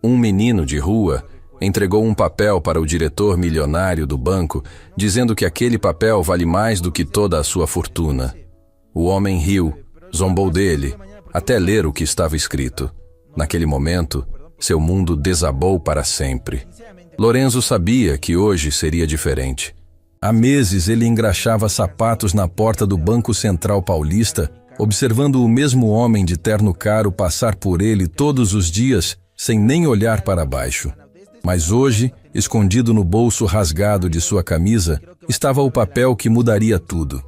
Um menino de rua entregou um papel para o diretor milionário do banco, dizendo que aquele papel vale mais do que toda a sua fortuna. O homem riu, zombou dele, até ler o que estava escrito. Naquele momento, seu mundo desabou para sempre. Lorenzo sabia que hoje seria diferente. Há meses ele engraxava sapatos na porta do Banco Central Paulista, observando o mesmo homem de terno caro passar por ele todos os dias, sem nem olhar para baixo. Mas hoje, escondido no bolso rasgado de sua camisa, estava o papel que mudaria tudo.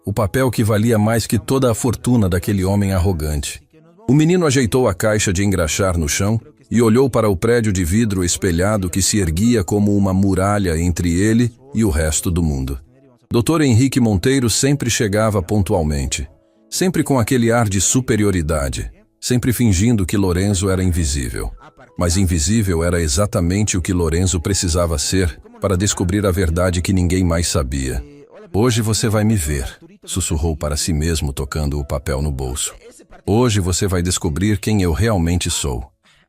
O papel que valia mais que toda a fortuna daquele homem arrogante. O menino ajeitou a caixa de engraxar no chão e olhou para o prédio de vidro espelhado que se erguia como uma muralha entre ele e o resto do mundo. Dr. Henrique Monteiro sempre chegava pontualmente, sempre com aquele ar de superioridade, sempre fingindo que Lorenzo era invisível. Mas invisível era exatamente o que Lorenzo precisava ser para descobrir a verdade que ninguém mais sabia. Hoje você vai me ver, sussurrou para si mesmo tocando o papel no bolso. Hoje você vai descobrir quem eu realmente sou.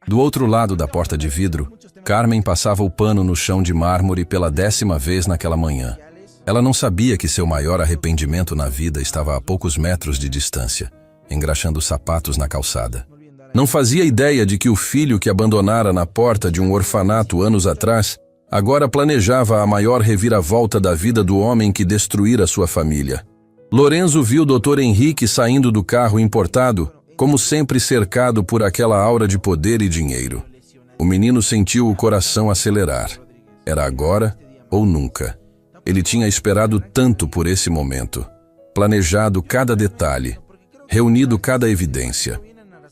Do outro lado da porta de vidro, Carmen passava o pano no chão de mármore pela 10ª vez naquela manhã. Ela não sabia que seu maior arrependimento na vida estava a poucos metros de distância, engraxando sapatos na calçada. Não fazia ideia de que o filho que abandonara na porta de um orfanato anos atrás, agora planejava a maior reviravolta da vida do homem que destruíra sua família. Lorenzo viu Dr. Henrique saindo do carro importado, como sempre cercado por aquela aura de poder e dinheiro. O menino sentiu o coração acelerar. Era agora ou nunca. Ele tinha esperado tanto por esse momento, planejado cada detalhe, reunido cada evidência.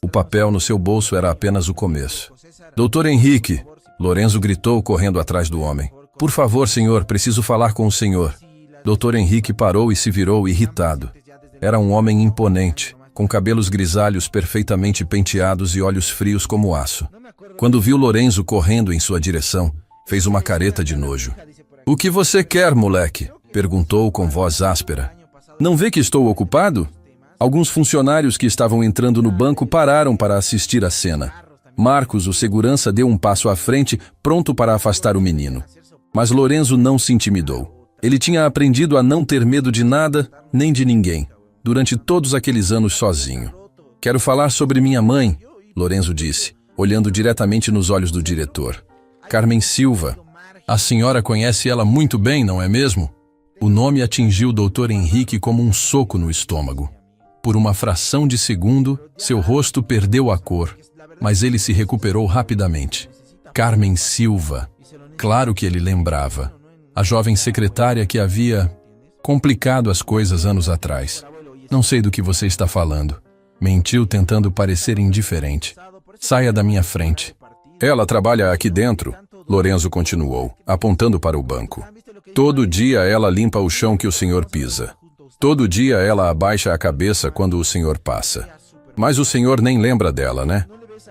O papel no seu bolso era apenas o começo. Dr. Henrique, Lorenzo gritou correndo atrás do homem. Por favor, senhor, preciso falar com o senhor. Dr. Henrique parou e se virou irritado. Era um homem imponente, com cabelos grisalhos perfeitamente penteados e olhos frios como aço. Quando viu Lorenzo correndo em sua direção, fez uma careta de nojo. O que você quer, moleque? Perguntou com voz áspera. Não vê que estou ocupado? Alguns funcionários que estavam entrando no banco pararam para assistir à cena. Marcos, o segurança, deu um passo à frente, pronto para afastar o menino. Mas Lorenzo não se intimidou. Ele tinha aprendido a não ter medo de nada, nem de ninguém, durante todos aqueles anos sozinho. Quero falar sobre minha mãe, Lorenzo disse, olhando diretamente nos olhos do diretor. Carmen Silva. A senhora conhece ela muito bem, não é mesmo? O nome atingiu o Dr. Henrique como um soco no estômago. Por uma fração de segundo, seu rosto perdeu a cor, mas ele se recuperou rapidamente. Carmen Silva. Claro que ele lembrava. A jovem secretária que havia complicado as coisas anos atrás. Não sei do que você está falando. Mentiu tentando parecer indiferente. Saia da minha frente. Ela trabalha aqui dentro, Lorenzo continuou, apontando para o banco. Todo dia ela limpa o chão que o senhor pisa. Todo dia ela abaixa a cabeça quando o senhor passa. Mas o senhor nem lembra dela, né?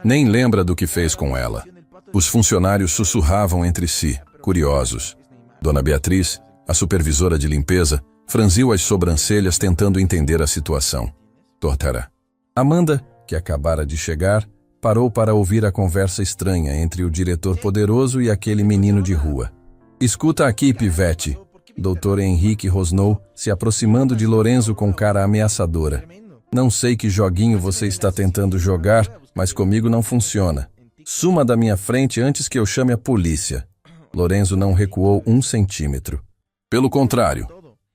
Nem lembra do que fez com ela. Os funcionários sussurravam entre si, curiosos. Dona Beatriz, a supervisora de limpeza, franziu as sobrancelhas tentando entender a situação. Doutora. Amanda, que acabara de chegar, parou para ouvir a conversa estranha entre o diretor poderoso e aquele menino de rua. Escuta aqui, pivete. Dr. Henrique rosnou, se aproximando de Lorenzo com cara ameaçadora. Não sei que joguinho você está tentando jogar, mas comigo não funciona. Suma da minha frente antes que eu chame a polícia. Lorenzo não recuou 1 centímetro. Pelo contrário,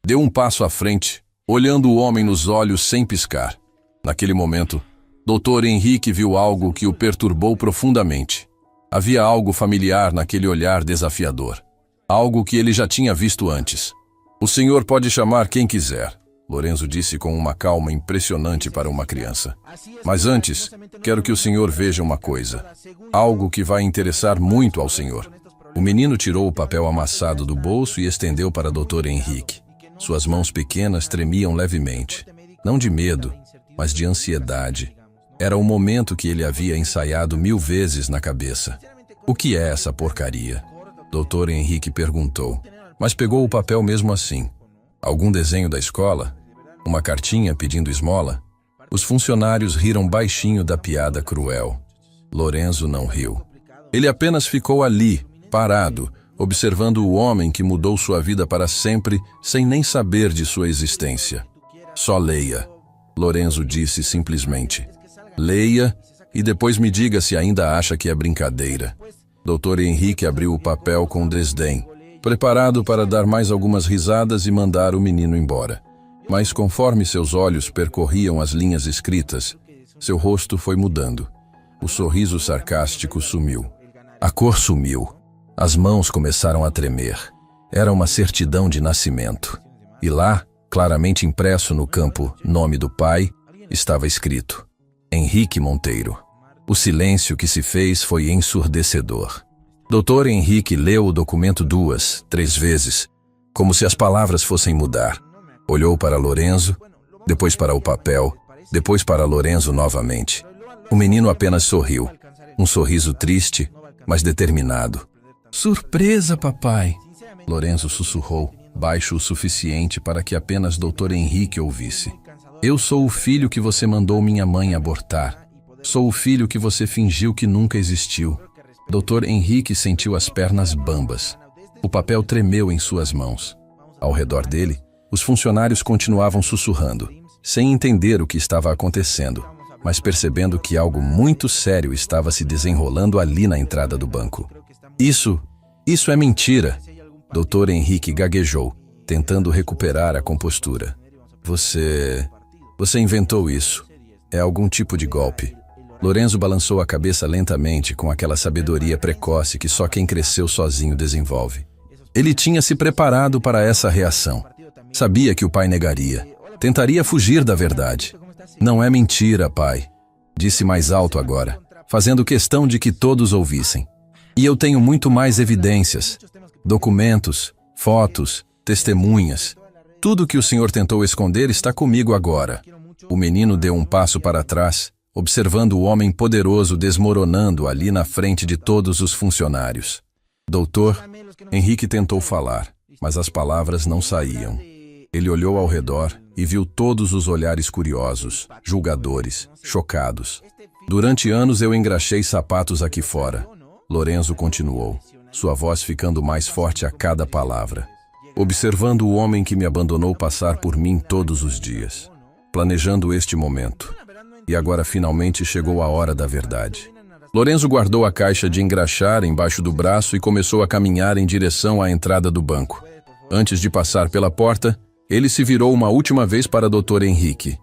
deu um passo à frente, olhando o homem nos olhos sem piscar. Naquele momento, Dr. Henrique viu algo que o perturbou profundamente. Havia algo familiar naquele olhar desafiador. Algo que ele já tinha visto antes. O senhor pode chamar quem quiser, Lorenzo disse com uma calma impressionante para uma criança. Mas antes, quero que o senhor veja uma coisa. Algo que vai interessar muito ao senhor. O menino tirou o papel amassado do bolso e estendeu para Dr. Henrique. Suas mãos pequenas tremiam levemente. Não de medo, mas de ansiedade. Era o momento que ele havia ensaiado 1000 vezes na cabeça. O que é essa porcaria? Dr. Henrique perguntou, mas pegou o papel mesmo assim. Algum desenho da escola? Uma cartinha pedindo esmola? Os funcionários riram baixinho da piada cruel. Lorenzo não riu. Ele apenas ficou ali, parado, observando o homem que mudou sua vida para sempre, sem nem saber de sua existência. Só leia, Lorenzo disse simplesmente. Leia e depois me diga se ainda acha que é brincadeira. Dr. Henrique abriu o papel com desdém, preparado para dar mais algumas risadas e mandar o menino embora. Mas conforme seus olhos percorriam as linhas escritas, seu rosto foi mudando. O sorriso sarcástico sumiu. A cor sumiu. As mãos começaram a tremer. Era uma certidão de nascimento. E lá, claramente impresso no campo nome do pai, estava escrito: Henrique Monteiro. O silêncio que se fez foi ensurdecedor. Dr. Henrique leu o documento 2, 3 vezes, como se as palavras fossem mudar. Olhou para Lorenzo, depois para o papel, depois para Lorenzo novamente. O menino apenas sorriu. Um sorriso triste, mas determinado. Surpresa, papai! Lorenzo sussurrou, baixo o suficiente para que apenas Dr. Henrique ouvisse. Eu sou o filho que você mandou minha mãe abortar. Sou o filho que você fingiu que nunca existiu. Dr. Henrique sentiu as pernas bambas. O papel tremeu em suas mãos. Ao redor dele, os funcionários continuavam sussurrando, sem entender o que estava acontecendo, mas percebendo que algo muito sério estava se desenrolando ali na entrada do banco. Isso é mentira! Dr. Henrique gaguejou, tentando recuperar a compostura. Você inventou isso. É algum tipo de golpe. Lorenzo balançou a cabeça lentamente com aquela sabedoria precoce que só quem cresceu sozinho desenvolve. Ele tinha se preparado para essa reação. Sabia que o pai negaria. Tentaria fugir da verdade. Não é mentira, pai, disse mais alto agora, fazendo questão de que todos ouvissem. E eu tenho muito mais evidências. Documentos, fotos, testemunhas. Tudo que o senhor tentou esconder está comigo agora. O menino deu um passo para trás, observando o homem poderoso desmoronando ali na frente de todos os funcionários. Doutor, Henrique tentou falar, mas as palavras não saíam. Ele olhou ao redor e viu todos os olhares curiosos, julgadores, chocados. Durante anos eu engraxei sapatos aqui fora. Lorenzo continuou, sua voz ficando mais forte a cada palavra. Observando o homem que me abandonou passar por mim todos os dias. Planejando este momento. E agora finalmente chegou a hora da verdade. Lorenzo guardou a caixa de engraxar embaixo do braço e começou a caminhar em direção à entrada do banco. Antes de passar pela porta, ele se virou uma última vez para Dr. Henrique.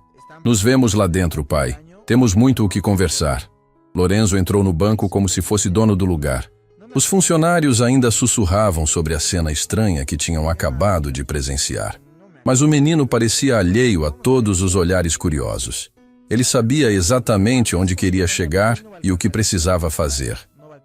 Nos vemos lá dentro, pai. Temos muito o que conversar. Lorenzo entrou no banco como se fosse dono do lugar. Os funcionários ainda sussurravam sobre a cena estranha que tinham acabado de presenciar. Mas o menino parecia alheio a todos os olhares curiosos. Ele sabia exatamente onde queria chegar e o que precisava fazer.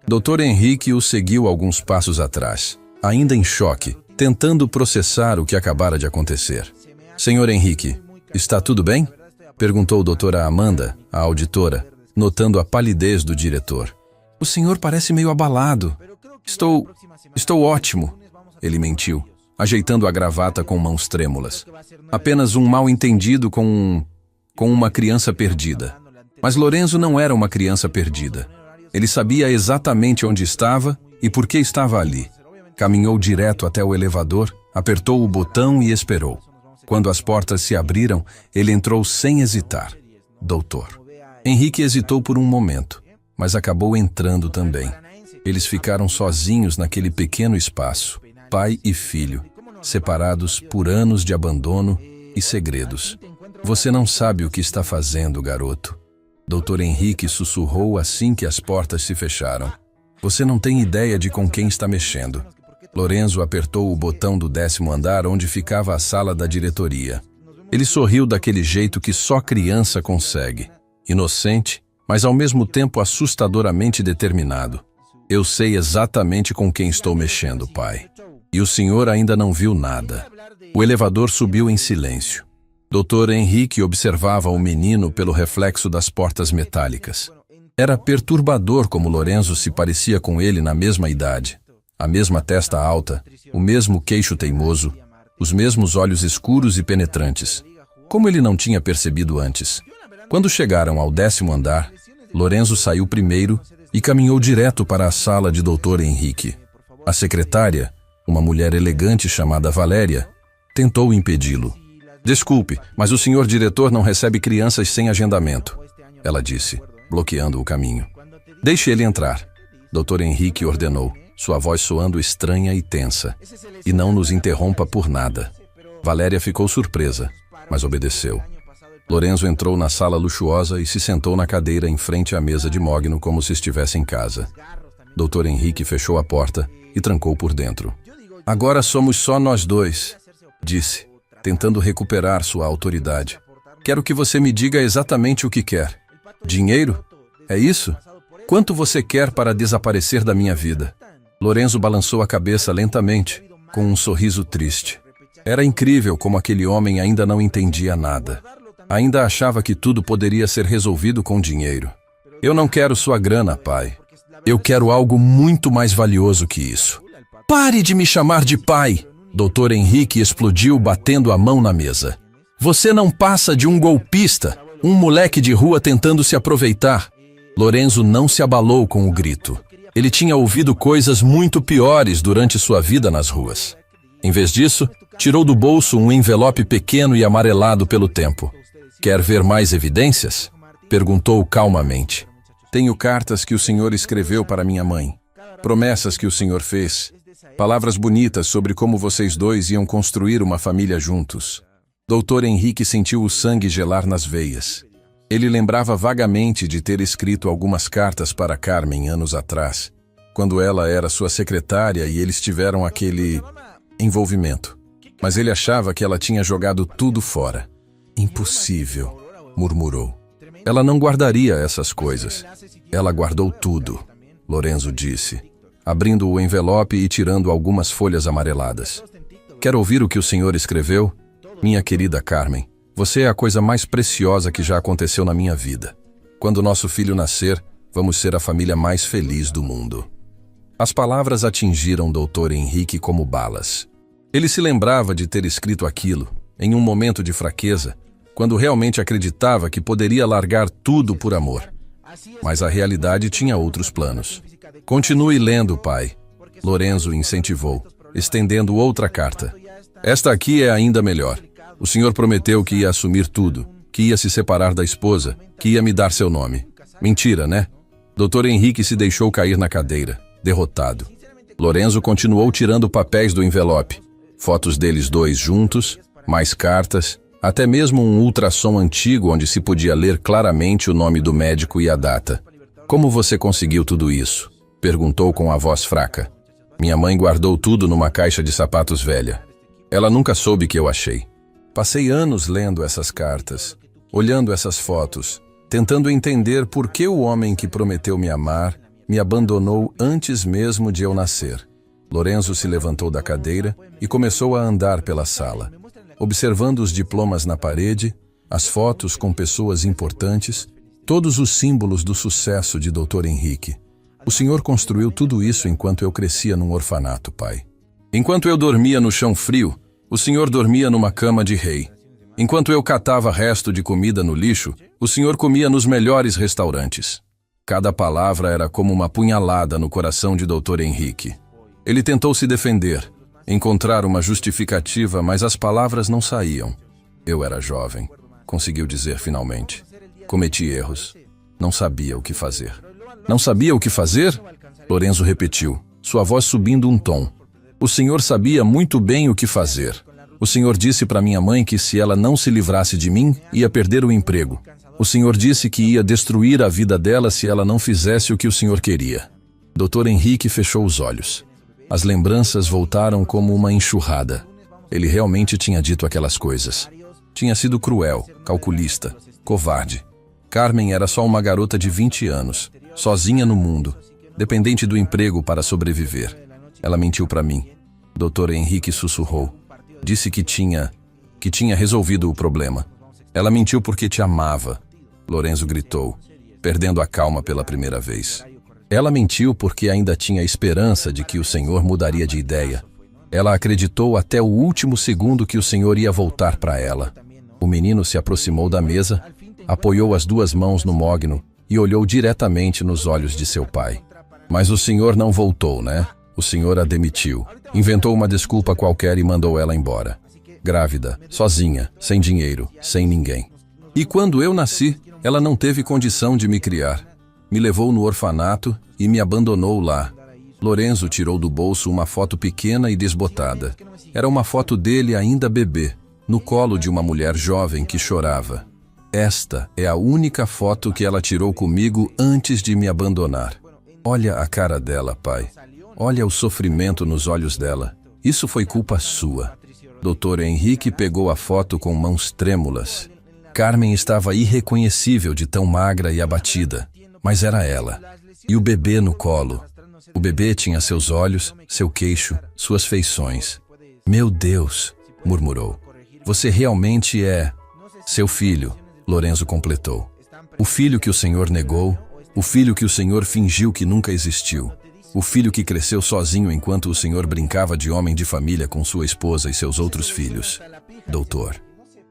Dr. Henrique o seguiu alguns passos atrás, ainda em choque, tentando processar o que acabara de acontecer. Senhor Henrique, está tudo bem? Perguntou doutora Amanda, a auditora, notando a palidez do diretor. O senhor parece meio abalado. Estou ótimo, ele mentiu, ajeitando a gravata com mãos trêmulas. Apenas um mal-entendido com uma criança perdida. Mas Lorenzo não era uma criança perdida. Ele sabia exatamente onde estava e por que estava ali. Caminhou direto até o elevador, apertou o botão e esperou. Quando as portas se abriram, ele entrou sem hesitar. Doutor. Henrique hesitou por um momento, mas acabou entrando também. Eles ficaram sozinhos naquele pequeno espaço, pai e filho, separados por anos de abandono e segredos. Você não sabe o que está fazendo, garoto. Dr. Henrique sussurrou assim que as portas se fecharam. Você não tem ideia de com quem está mexendo. Lorenzo apertou o botão do 10º andar onde ficava a sala da diretoria. Ele sorriu daquele jeito que só criança consegue. Inocente, mas ao mesmo tempo assustadoramente determinado. Eu sei exatamente com quem estou mexendo, pai. E o senhor ainda não viu nada. O elevador subiu em silêncio. Dr. Henrique observava o menino pelo reflexo das portas metálicas. Era perturbador como Lorenzo se parecia com ele na mesma idade. A mesma testa alta, o mesmo queixo teimoso, os mesmos olhos escuros e penetrantes. Como ele não tinha percebido antes. Quando chegaram ao 10º andar, Lorenzo saiu primeiro e caminhou direto para a sala de Dr. Henrique. A secretária, uma mulher elegante chamada Valéria, tentou impedi-lo. Desculpe, mas o senhor diretor não recebe crianças sem agendamento, ela disse, bloqueando o caminho. Deixe ele entrar, Dr. Henrique ordenou, sua voz soando estranha e tensa. E não nos interrompa por nada. Valéria ficou surpresa, mas obedeceu. Lorenzo entrou na sala luxuosa e se sentou na cadeira em frente à mesa de mogno como se estivesse em casa. Dr. Henrique fechou a porta e trancou por dentro. Agora somos só nós dois, disse, tentando recuperar sua autoridade. Quero que você me diga exatamente o que quer. Dinheiro? É isso? Quanto você quer para desaparecer da minha vida? Lorenzo balançou a cabeça lentamente, com um sorriso triste. Era incrível como aquele homem ainda não entendia nada. Ainda achava que tudo poderia ser resolvido com dinheiro. Eu não quero sua grana, pai. Eu quero algo muito mais valioso que isso. Pare de me chamar de pai! Dr. Henrique explodiu batendo a mão na mesa. Você não passa de um golpista, um moleque de rua tentando se aproveitar. Lorenzo não se abalou com o grito. Ele tinha ouvido coisas muito piores durante sua vida nas ruas. Em vez disso, tirou do bolso um envelope pequeno e amarelado pelo tempo. Quer ver mais evidências? Perguntou calmamente. Tenho cartas que o senhor escreveu para minha mãe. Promessas que o senhor fez. Palavras bonitas sobre como vocês dois iam construir uma família juntos. Dr. Henrique sentiu o sangue gelar nas veias. Ele lembrava vagamente de ter escrito algumas cartas para Carmen anos atrás, quando ela era sua secretária e eles tiveram aquele envolvimento. Mas ele achava que ela tinha jogado tudo fora. Impossível, murmurou. Ela não guardaria essas coisas. Ela guardou tudo, Lorenzo disse, abrindo o envelope e tirando algumas folhas amareladas. Quer ouvir o que o senhor escreveu? Minha querida Carmen, você é a coisa mais preciosa que já aconteceu na minha vida. Quando nosso filho nascer, vamos ser a família mais feliz do mundo. As palavras atingiram Dr. Henrique como balas. Ele se lembrava de ter escrito aquilo, em um momento de fraqueza, quando realmente acreditava que poderia largar tudo por amor. Mas a realidade tinha outros planos. Continue lendo, pai. Lorenzo incentivou, estendendo outra carta. Esta aqui é ainda melhor. O senhor prometeu que ia assumir tudo, que ia se separar da esposa, que ia me dar seu nome. Mentira, né? Dr. Henrique se deixou cair na cadeira, derrotado. Lorenzo continuou tirando papéis do envelope. Fotos deles dois juntos, mais cartas, até mesmo um ultrassom antigo onde se podia ler claramente o nome do médico e a data. Como você conseguiu tudo isso? Perguntou com a voz fraca. Minha mãe guardou tudo numa caixa de sapatos velha. Ela nunca soube que eu achei. Passei anos lendo essas cartas, olhando essas fotos, tentando entender por que o homem que prometeu me amar me abandonou antes mesmo de eu nascer. Lorenzo se levantou da cadeira e começou a andar pela sala, observando os diplomas na parede, as fotos com pessoas importantes, todos os símbolos do sucesso de Dr. Henrique. O senhor construiu tudo isso enquanto eu crescia num orfanato, pai. Enquanto eu dormia no chão frio, o senhor dormia numa cama de rei. Enquanto eu catava resto de comida no lixo, o senhor comia nos melhores restaurantes. Cada palavra era como uma punhalada no coração de Dr. Henrique. Ele tentou se defender, encontrar uma justificativa, mas as palavras não saíam. Eu era jovem, conseguiu dizer finalmente. Cometi erros. Não sabia o que fazer. Não sabia o que fazer? Lorenzo repetiu, sua voz subindo um tom. O senhor sabia muito bem o que fazer. O senhor disse para minha mãe que se ela não se livrasse de mim, ia perder o emprego. O senhor disse que ia destruir a vida dela se ela não fizesse o que o senhor queria. Dr. Henrique fechou os olhos. As lembranças voltaram como uma enxurrada. Ele realmente tinha dito aquelas coisas. Tinha sido cruel, calculista, covarde. Carmen era só uma garota de 20 anos, sozinha no mundo, dependente do emprego para sobreviver. Ela mentiu para mim. Dr. Henrique sussurrou. Disse que tinha resolvido o problema. Ela mentiu porque te amava. Lorenzo gritou, perdendo a calma pela primeira vez. Ela mentiu porque ainda tinha esperança de que o senhor mudaria de ideia. Ela acreditou até o último segundo que o senhor ia voltar para ela. O menino se aproximou da mesa, apoiou as duas mãos no mogno e olhou diretamente nos olhos de seu pai. Mas o senhor não voltou, né? O senhor a demitiu. Inventou uma desculpa qualquer e mandou ela embora. Grávida, sozinha, sem dinheiro, sem ninguém. E quando eu nasci, ela não teve condição de me criar. Me levou no orfanato e me abandonou lá. Lorenzo tirou do bolso uma foto pequena e desbotada. Era uma foto dele ainda bebê, no colo de uma mulher jovem que chorava. Esta é a única foto que ela tirou comigo antes de me abandonar. Olha a cara dela, pai. Olha o sofrimento nos olhos dela. Isso foi culpa sua. Dr. Henrique pegou a foto com mãos trêmulas. Carmen estava irreconhecível de tão magra e abatida, mas era ela. E o bebê no colo. O bebê tinha seus olhos, seu queixo, suas feições. Meu Deus, murmurou. Você realmente é seu filho, Lorenzo completou. O filho que o Senhor negou, o filho que o Senhor fingiu que nunca existiu. O filho que cresceu sozinho enquanto o Senhor brincava de homem de família com sua esposa e seus outros filhos. Doutor.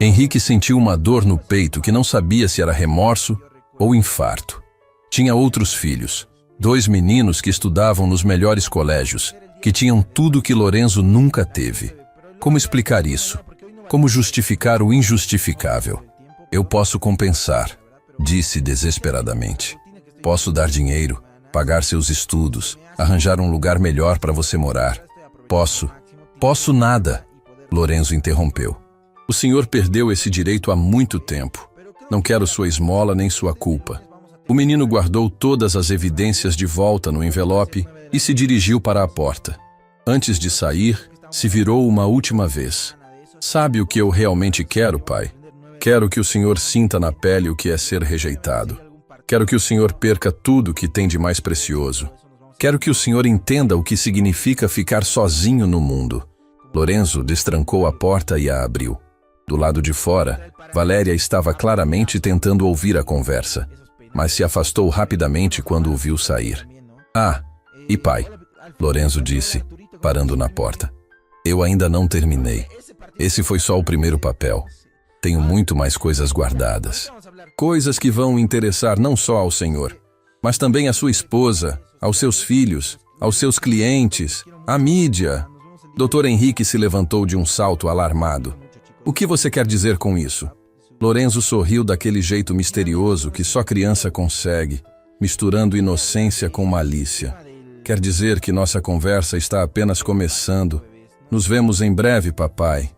Henrique sentiu uma dor no peito que não sabia se era remorso ou infarto. Tinha outros filhos, 2 meninos que estudavam nos melhores colégios, que tinham tudo que Lorenzo nunca teve. Como explicar isso? Como justificar o injustificável? Eu posso compensar, disse desesperadamente. Posso dar dinheiro, pagar seus estudos, arranjar um lugar melhor para você morar. Posso nada, Lorenzo interrompeu. O senhor perdeu esse direito há muito tempo. Não quero sua esmola nem sua culpa. O menino guardou todas as evidências de volta no envelope e se dirigiu para a porta. Antes de sair, se virou uma última vez. Sabe o que eu realmente quero, pai? Quero que o senhor sinta na pele o que é ser rejeitado. Quero que o senhor perca tudo que tem de mais precioso. Quero que o senhor entenda o que significa ficar sozinho no mundo. Lorenzo destrancou a porta e a abriu. Do lado de fora, Valéria estava claramente tentando ouvir a conversa, mas se afastou rapidamente quando o viu sair. Ah, e pai, Lorenzo disse, parando na porta. Eu ainda não terminei. Esse foi só o primeiro papel. Tenho muito mais coisas guardadas. Coisas que vão interessar não só ao senhor, mas também à sua esposa, aos seus filhos, aos seus clientes, à mídia. Dr. Henrique se levantou de um salto alarmado. O que você quer dizer com isso? Lorenzo sorriu daquele jeito misterioso que só criança consegue, misturando inocência com malícia. Quer dizer que nossa conversa está apenas começando. Nos vemos em breve, papai.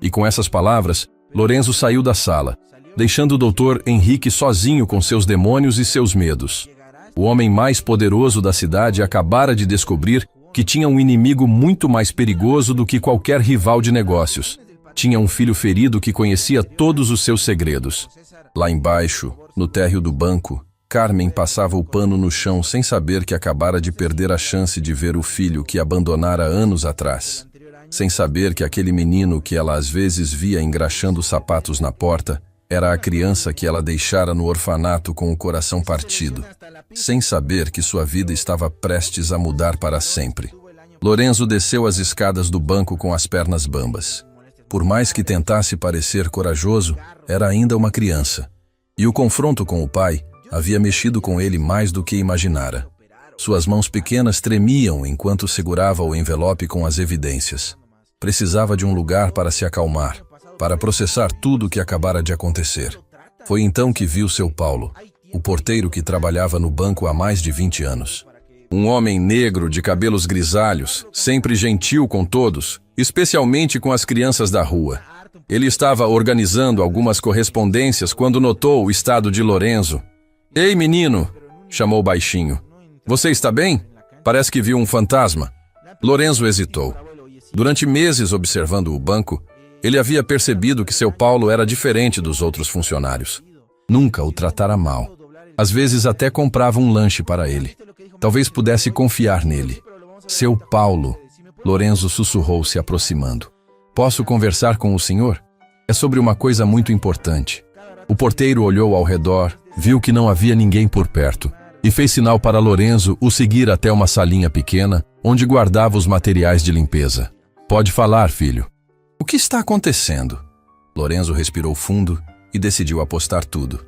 E com essas palavras, Lorenzo saiu da sala, deixando o Dr. Henrique sozinho com seus demônios e seus medos. O homem mais poderoso da cidade acabara de descobrir que tinha um inimigo muito mais perigoso do que qualquer rival de negócios. Tinha um filho ferido que conhecia todos os seus segredos. Lá embaixo, no térreo do banco, Carmen passava o pano no chão sem saber que acabara de perder a chance de ver o filho que abandonara anos atrás. Sem saber que aquele menino que ela às vezes via engraxando sapatos na porta era a criança que ela deixara no orfanato com o coração partido. Sem saber que sua vida estava prestes a mudar para sempre. Lorenzo desceu as escadas do banco com as pernas bambas. Por mais que tentasse parecer corajoso, era ainda uma criança. E o confronto com o pai havia mexido com ele mais do que imaginara. Suas mãos pequenas tremiam enquanto segurava o envelope com as evidências. Precisava de um lugar para se acalmar, para processar tudo o que acabara de acontecer. Foi então que viu seu Paulo, o porteiro que trabalhava no banco há mais de 20 anos. Um homem negro de cabelos grisalhos, sempre gentil com todos, especialmente com as crianças da rua. Ele estava organizando algumas correspondências quando notou o estado de Lorenzo. "Ei, menino!" chamou baixinho. "Você está bem? Parece que viu um fantasma." Lorenzo hesitou. Durante meses observando o banco, ele havia percebido que seu Paulo era diferente dos outros funcionários. Nunca o tratara mal. Às vezes até comprava um lanche para ele. Talvez pudesse confiar nele. Seu Paulo, Lorenzo sussurrou se aproximando. "Posso conversar com o senhor? É sobre uma coisa muito importante." O porteiro olhou ao redor, viu que não havia ninguém por perto e fez sinal para Lorenzo o seguir até uma salinha pequena onde guardava os materiais de limpeza. "Pode falar, filho." "O que está acontecendo?" Lorenzo respirou fundo e decidiu apostar tudo.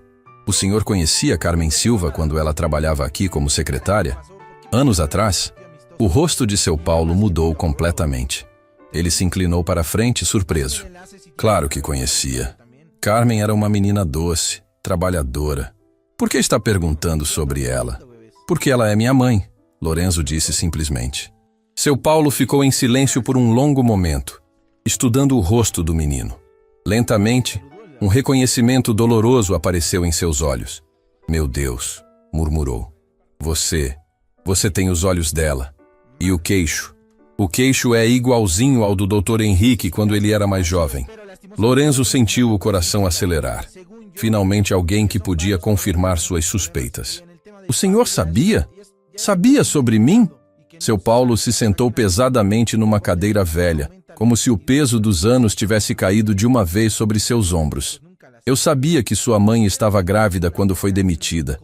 O senhor conhecia Carmen Silva quando ela trabalhava aqui como secretária? Anos atrás, o rosto de seu Paulo mudou completamente. Ele se inclinou para a frente, surpreso. Claro que conhecia. Carmen era uma menina doce, trabalhadora. Por que está perguntando sobre ela? Porque ela é minha mãe, Lorenzo disse simplesmente. Seu Paulo ficou em silêncio por um longo momento, estudando o rosto do menino. Lentamente, um reconhecimento doloroso apareceu em seus olhos. Meu Deus, murmurou. Você tem os olhos dela. E o queixo? O queixo é igualzinho ao do Dr. Henrique quando ele era mais jovem. Lorenzo sentiu o coração acelerar. Finalmente alguém que podia confirmar suas suspeitas. O senhor sabia? Sabia sobre mim? Seu Paulo se sentou pesadamente numa cadeira velha, como se o peso dos anos tivesse caído de uma vez sobre seus ombros. Eu sabia que sua mãe estava grávida quando foi demitida.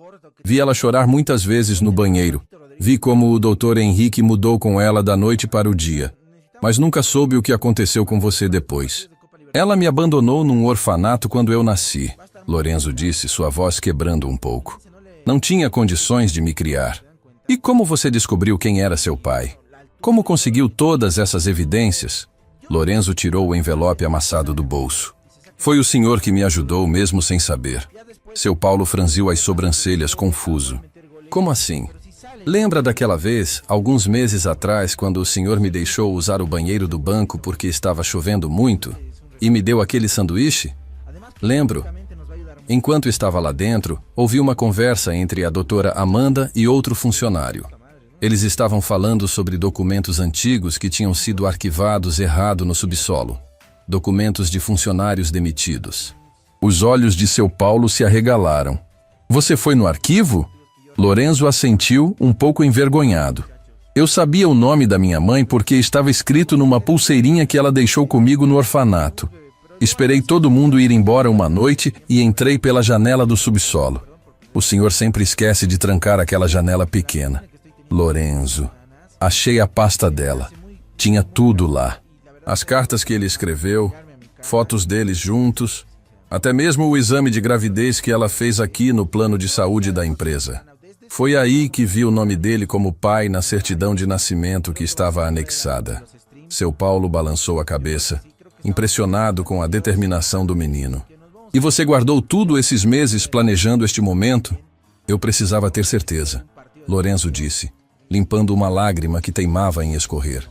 Vi ela chorar muitas vezes no banheiro. Vi como o Dr. Henrique mudou com ela da noite para o dia. Mas nunca soube o que aconteceu com você depois. Ela me abandonou num orfanato quando eu nasci, Lorenzo disse, sua voz quebrando um pouco. Não tinha condições de me criar. E como você descobriu quem era seu pai? Como conseguiu todas essas evidências? Lorenzo tirou o envelope amassado do bolso. Foi o senhor que me ajudou, mesmo sem saber. Seu Paulo franziu as sobrancelhas, confuso. Como assim? Lembra daquela vez, alguns meses atrás, quando o senhor me deixou usar o banheiro do banco porque estava chovendo muito? E me deu aquele sanduíche? Lembro. Enquanto estava lá dentro, ouvi uma conversa entre a doutora Amanda e outro funcionário. Eles estavam falando sobre documentos antigos que tinham sido arquivados errado no subsolo. Documentos de funcionários demitidos. Os olhos de seu Paulo se arregalaram. Você foi no arquivo? Lorenzo assentiu, um pouco envergonhado. Eu sabia o nome da minha mãe porque estava escrito numa pulseirinha que ela deixou comigo no orfanato. Esperei todo mundo ir embora uma noite e entrei pela janela do subsolo. O senhor sempre esquece de trancar aquela janela pequena. Lorenzo. Achei a pasta dela. Tinha tudo lá. As cartas que ele escreveu, fotos deles juntos, até mesmo o exame de gravidez que ela fez aqui no plano de saúde da empresa. Foi aí que vi o nome dele como pai na certidão de nascimento que estava anexada. Seu Paulo balançou a cabeça, impressionado com a determinação do menino. E você guardou tudo esses meses planejando este momento? Eu precisava ter certeza, Lorenzo disse, limpando uma lágrima que teimava em escorrer.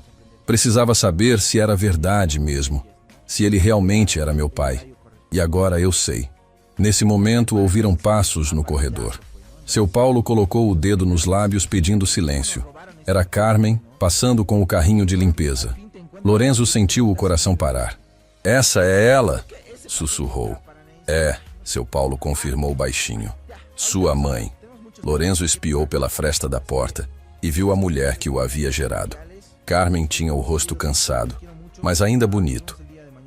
Precisava saber se era verdade mesmo, se ele realmente era meu pai. E agora eu sei. Nesse momento ouviram passos no corredor. Seu Paulo colocou o dedo nos lábios pedindo silêncio. Era Carmen, passando com o carrinho de limpeza. Lorenzo sentiu o coração parar. Essa é ela? Sussurrou. É, seu Paulo confirmou baixinho. Sua mãe. Lorenzo espiou pela fresta da porta e viu a mulher que o havia gerado. Carmen tinha o rosto cansado, mas ainda bonito.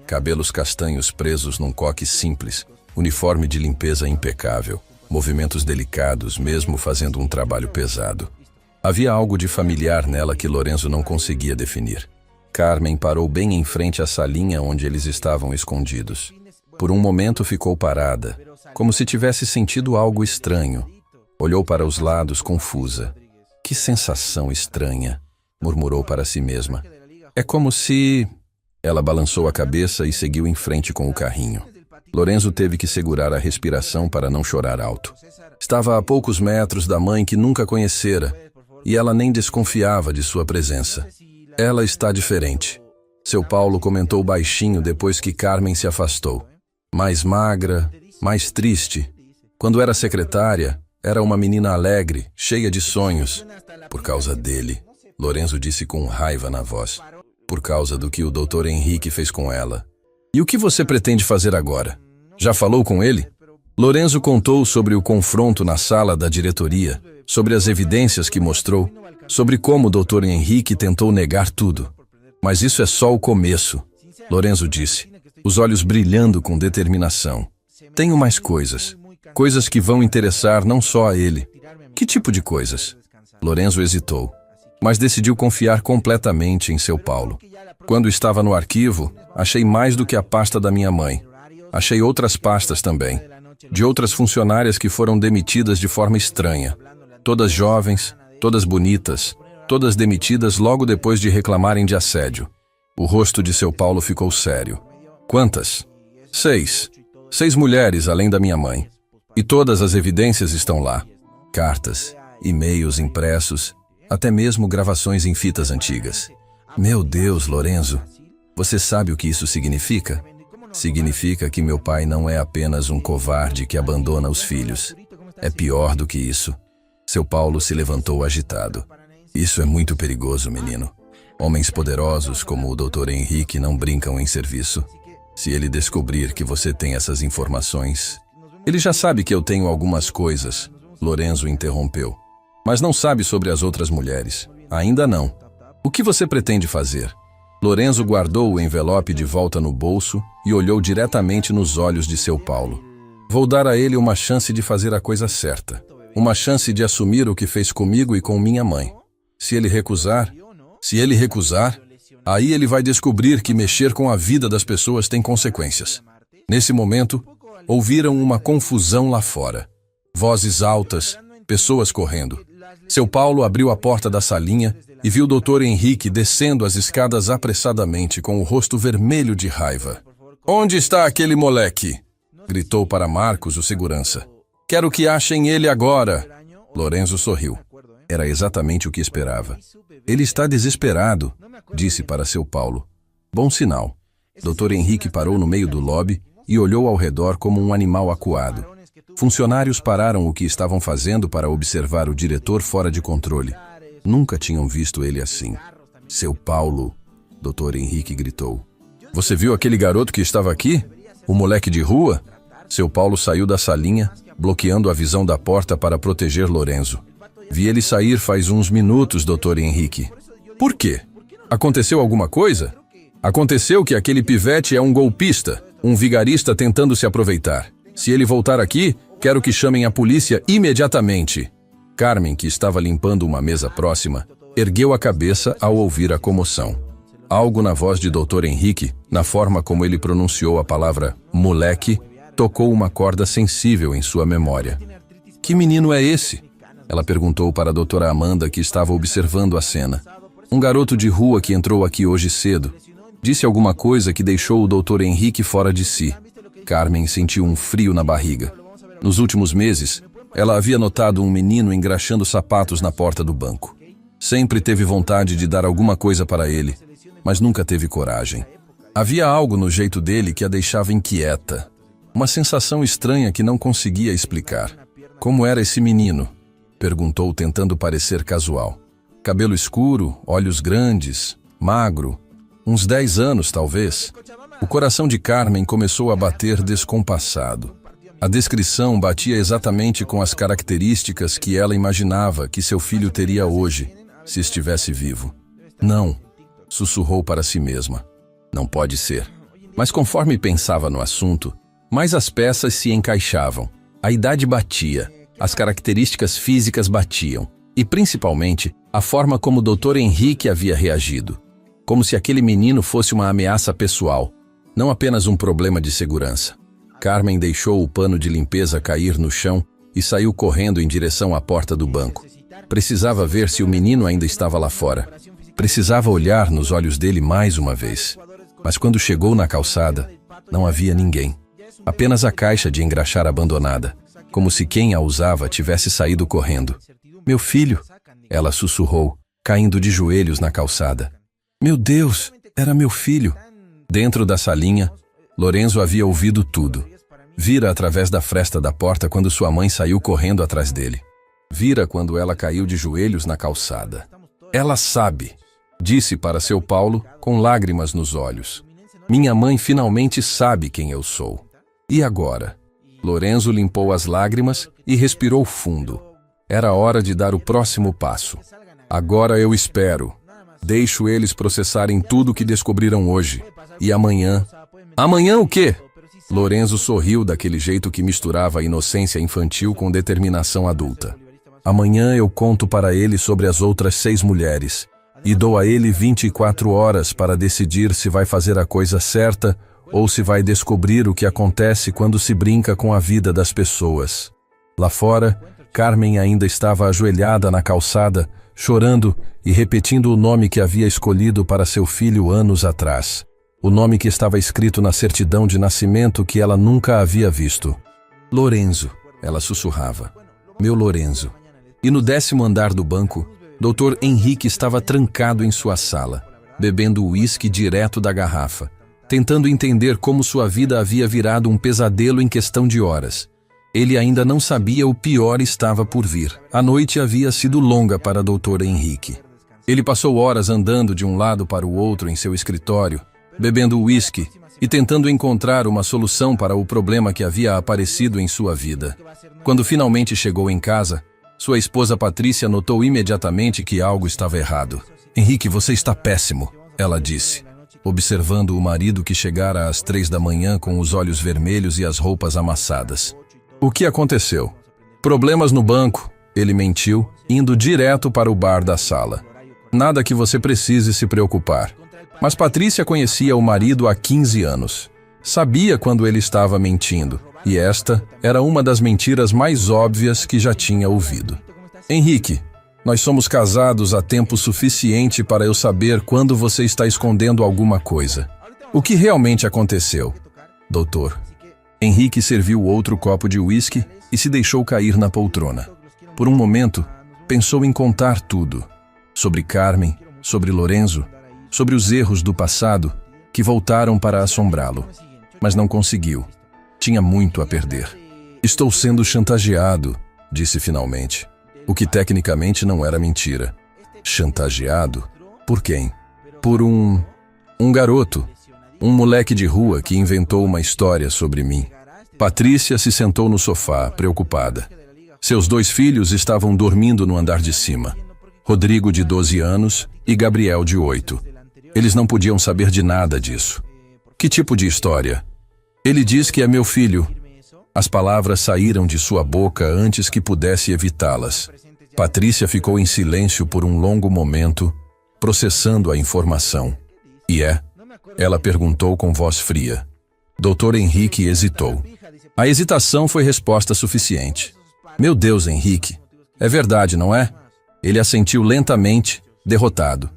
Cabelos castanhos presos num coque simples, uniforme de limpeza impecável. Movimentos delicados, mesmo fazendo um trabalho pesado. Havia algo de familiar nela que Lorenzo não conseguia definir. Carmen parou bem em frente à salinha onde eles estavam escondidos. Por um momento ficou parada, como se tivesse sentido algo estranho. Olhou para os lados, confusa. Que sensação estranha, murmurou para si mesma. É como se... Ela balançou a cabeça e seguiu em frente com o carrinho. Lorenzo teve que segurar a respiração para não chorar alto. Estava a poucos metros da mãe que nunca conhecera, e ela nem desconfiava de sua presença. Ela está diferente. Seu Paulo comentou baixinho depois que Carmen se afastou. Mais magra, mais triste. Quando era secretária, era uma menina alegre, cheia de sonhos. Por causa dele, Lorenzo disse com raiva na voz. Por causa do que o Dr. Henrique fez com ela. E o que você pretende fazer agora? Já falou com ele? Lorenzo contou sobre o confronto na sala da diretoria, sobre as evidências que mostrou, sobre como o Dr. Henrique tentou negar tudo. Mas isso é só o começo, Lorenzo disse, os olhos brilhando com determinação. Tenho mais coisas. Coisas que vão interessar não só a ele. Que tipo de coisas? Lorenzo hesitou, mas decidiu confiar completamente em seu Paulo. Quando estava no arquivo, achei mais do que a pasta da minha mãe. Achei outras pastas também. de outras funcionárias que foram demitidas de forma estranha. Todas jovens, todas bonitas, todas demitidas logo depois de reclamarem de assédio. O rosto de seu Paulo ficou sério. Quantas? 6. 6 mulheres, além da minha mãe. E todas as evidências estão lá. Cartas, e-mails impressos, até mesmo gravações em fitas antigas. Meu Deus, Lorenzo, você sabe o que isso significa? Significa que meu pai não é apenas um covarde que abandona os filhos. É pior do que isso. Seu Paulo se levantou agitado. Isso é muito perigoso, menino. Homens poderosos como o Dr. Henrique não brincam em serviço. Se ele descobrir que você tem essas informações... Ele já sabe que eu tenho algumas coisas, Lorenzo interrompeu. Mas não sabe sobre as outras mulheres. Ainda não. O que você pretende fazer? Lorenzo guardou o envelope de volta no bolso e olhou diretamente nos olhos de seu Paulo. Vou dar a ele uma chance de fazer a coisa certa. Uma chance de assumir o que fez comigo e com minha mãe. Se ele recusar, aí ele vai descobrir que mexer com a vida das pessoas tem consequências. Nesse momento, ouviram uma confusão lá fora. Vozes altas, pessoas correndo. Seu Paulo abriu a porta da salinha e viu o Dr. Henrique descendo as escadas apressadamente com o rosto vermelho de raiva. Onde está aquele moleque? Gritou para Marcos, o segurança. Quero que achem ele agora. Lorenzo sorriu. Era exatamente o que esperava. Ele está desesperado, disse para seu Paulo. Bom sinal. Dr. Henrique parou no meio do lobby e olhou ao redor como um animal acuado. Funcionários pararam o que estavam fazendo para observar o diretor fora de controle. Nunca tinham visto ele assim. Seu Paulo, Dr. Henrique gritou. Você viu aquele garoto que estava aqui? O moleque de rua? Seu Paulo saiu da salinha, bloqueando a visão da porta para proteger Lorenzo. Vi ele sair faz uns minutos, Dr. Henrique. Por quê? Aconteceu alguma coisa? Aconteceu que aquele pivete é um golpista, um vigarista tentando se aproveitar. Se ele voltar aqui, quero que chamem a polícia imediatamente. Carmen, que estava limpando uma mesa próxima, ergueu a cabeça ao ouvir a comoção. Algo na voz de Dr. Henrique, na forma como ele pronunciou a palavra moleque, tocou uma corda sensível em sua memória. Que menino é esse? Ela perguntou para a doutora Amanda, que estava observando a cena. Um garoto de rua que entrou aqui hoje cedo. Disse alguma coisa que deixou o Dr. Henrique fora de si. Carmen sentiu um frio na barriga. Nos últimos meses, ela havia notado um menino engraxando sapatos na porta do banco. Sempre teve vontade de dar alguma coisa para ele, mas nunca teve coragem. Havia algo no jeito dele que a deixava inquieta. Uma sensação estranha que não conseguia explicar. Como era esse menino? Perguntou, tentando parecer casual. Cabelo escuro, olhos grandes, magro, uns 10 anos talvez. O coração de Carmen começou a bater descompassado. A descrição batia exatamente com as características que ela imaginava que seu filho teria hoje, se estivesse vivo. Não, sussurrou para si mesma. Não pode ser. Mas conforme pensava no assunto, mais as peças se encaixavam. A idade batia, as características físicas batiam, e principalmente a forma como o Dr. Henrique havia reagido. Como se aquele menino fosse uma ameaça pessoal, não apenas um problema de segurança. Carmen deixou o pano de limpeza cair no chão e saiu correndo em direção à porta do banco. Precisava ver se o menino ainda estava lá fora. Precisava olhar nos olhos dele mais uma vez. Mas quando chegou na calçada, não havia ninguém. Apenas a caixa de engraxar abandonada, como se quem a usava tivesse saído correndo. Meu filho, ela sussurrou, caindo de joelhos na calçada. Meu Deus, era meu filho. Dentro da salinha, Lorenzo havia ouvido tudo. Vira através da fresta da porta quando sua mãe saiu correndo atrás dele. Vira quando ela caiu de joelhos na calçada. Ela sabe, disse para seu Paulo, com lágrimas nos olhos. Minha mãe finalmente sabe quem eu sou. E agora? Lorenzo limpou as lágrimas e respirou fundo. Era hora de dar o próximo passo. Agora eu espero. Deixo eles processarem tudo o que descobriram hoje. E amanhã... Amanhã o quê? Lorenzo sorriu daquele jeito que misturava a inocência infantil com determinação adulta. Amanhã eu conto para ele sobre as outras 6 mulheres e dou a ele 24 horas para decidir se vai fazer a coisa certa ou se vai descobrir o que acontece quando se brinca com a vida das pessoas. Lá fora, Carmen ainda estava ajoelhada na calçada, chorando e repetindo o nome que havia escolhido para seu filho anos atrás. O nome que estava escrito na certidão de nascimento que ela nunca havia visto. Lorenzo, ela sussurrava. Meu Lorenzo. E no 10º andar do banco, Dr. Henrique estava trancado em sua sala, bebendo uísque direto da garrafa, tentando entender como sua vida havia virado um pesadelo em questão de horas. Ele ainda não sabia o pior estava por vir. A noite havia sido longa para Dr. Henrique. Ele passou horas andando de um lado para o outro em seu escritório, bebendo uísque e tentando encontrar uma solução para o problema que havia aparecido em sua vida. Quando finalmente chegou em casa, sua esposa Patrícia notou imediatamente que algo estava errado. Henrique, você está péssimo, ela disse, observando o marido que chegara às 3 da manhã com os olhos vermelhos e as roupas amassadas. O que aconteceu? Problemas no banco, ele mentiu, indo direto para o bar da sala. Nada que você precise se preocupar. Mas Patrícia conhecia o marido há 15 anos. Sabia quando ele estava mentindo, e esta era uma das mentiras mais óbvias que já tinha ouvido. Henrique, nós somos casados há tempo suficiente para eu saber quando você está escondendo alguma coisa. O que realmente aconteceu? Doutor. Henrique serviu outro copo de uísque e se deixou cair na poltrona. Por um momento, pensou em contar tudo. Sobre Carmen, sobre Lorenzo, sobre os erros do passado que voltaram para assombrá-lo. Mas não conseguiu. Tinha muito a perder. Estou sendo chantageado, disse finalmente. O que tecnicamente não era mentira. Chantageado? Por quem? Por um garoto. Um moleque de rua que inventou uma história sobre mim. Patrícia se sentou no sofá, preocupada. Seus 2 filhos estavam dormindo no andar de cima. Rodrigo, de 12 anos, e Gabriel, de 8. Eles não podiam saber de nada disso. Que tipo de história? Ele diz que é meu filho. As palavras saíram de sua boca antes que pudesse evitá-las. Patrícia ficou em silêncio por um longo momento, processando a informação. E é? Ela perguntou com voz fria. Dr. Henrique hesitou. A hesitação foi resposta suficiente. Meu Deus, Henrique. É verdade, não é? Ele assentiu lentamente, derrotado.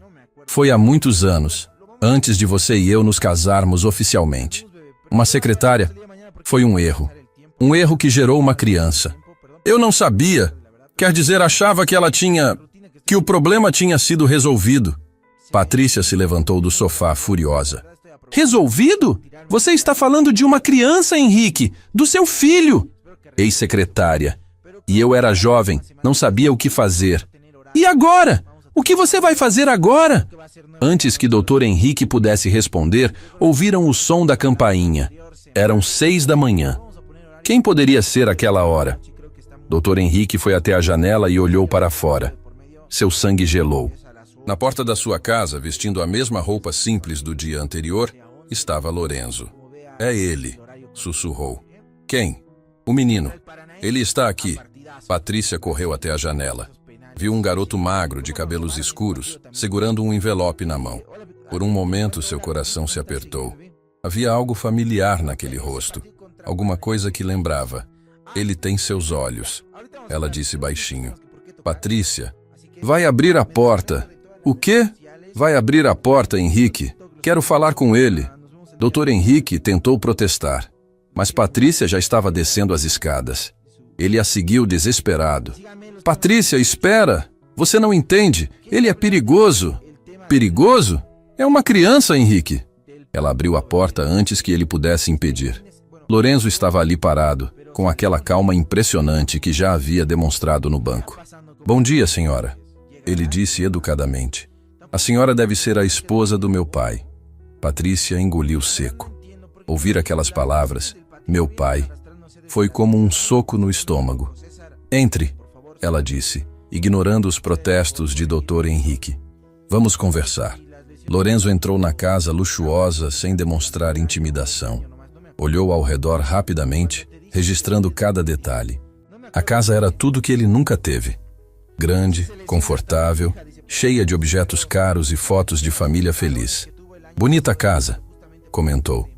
Foi há muitos anos, antes de você e eu nos casarmos oficialmente. Uma secretária foi um erro. Um erro que gerou uma criança. Eu não sabia. Quer dizer, achava que que o problema tinha sido resolvido. Patrícia se levantou do sofá, furiosa. Resolvido? Você está falando de uma criança, Henrique, do seu filho. Ex-secretária. E eu era jovem, não sabia o que fazer. E agora? O que você vai fazer agora? Antes que Dr. Henrique pudesse responder, ouviram o som da campainha. Eram 6 da manhã. Quem poderia ser aquela hora? Dr. Henrique foi até a janela e olhou para fora. Seu sangue gelou. Na porta da sua casa, vestindo a mesma roupa simples do dia anterior, estava Lorenzo. É ele, sussurrou. Quem? O menino. Ele está aqui. Patrícia correu até a janela. Viu um garoto magro, de cabelos escuros, segurando um envelope na mão. Por um momento, seu coração se apertou. Havia algo familiar naquele rosto. Alguma coisa que lembrava. Ele tem seus olhos. Ela disse baixinho. Patrícia, vai abrir a porta. O quê? Vai abrir a porta, Henrique. Quero falar com ele. Dr. Henrique tentou protestar, mas Patrícia já estava descendo as escadas. Ele a seguiu desesperado. Patrícia, espera! Você não entende. Ele é perigoso. Perigoso? É uma criança, Henrique. Ela abriu a porta antes que ele pudesse impedir. Lorenzo estava ali parado, com aquela calma impressionante que já havia demonstrado no banco. Bom dia, senhora. Ele disse educadamente. A senhora deve ser a esposa do meu pai. Patrícia engoliu seco. Ouvir aquelas palavras, meu pai, foi como um soco no estômago. Entre, ela disse, ignorando os protestos de Dr. Henrique. Vamos conversar. Lorenzo entrou na casa luxuosa sem demonstrar intimidação. Olhou ao redor rapidamente, registrando cada detalhe. A casa era tudo que ele nunca teve. Grande, confortável, cheia de objetos caros e fotos de família feliz. Bonita casa, comentou.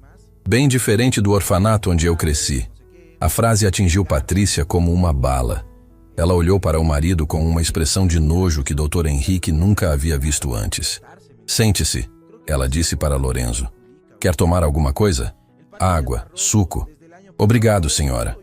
Bem diferente do orfanato onde eu cresci. A frase atingiu Patrícia como uma bala. Ela olhou para o marido com uma expressão de nojo que Dr. Henrique nunca havia visto antes. Sente-se, ela disse para Lorenzo. Quer tomar alguma coisa? Água, suco. Obrigado, senhora.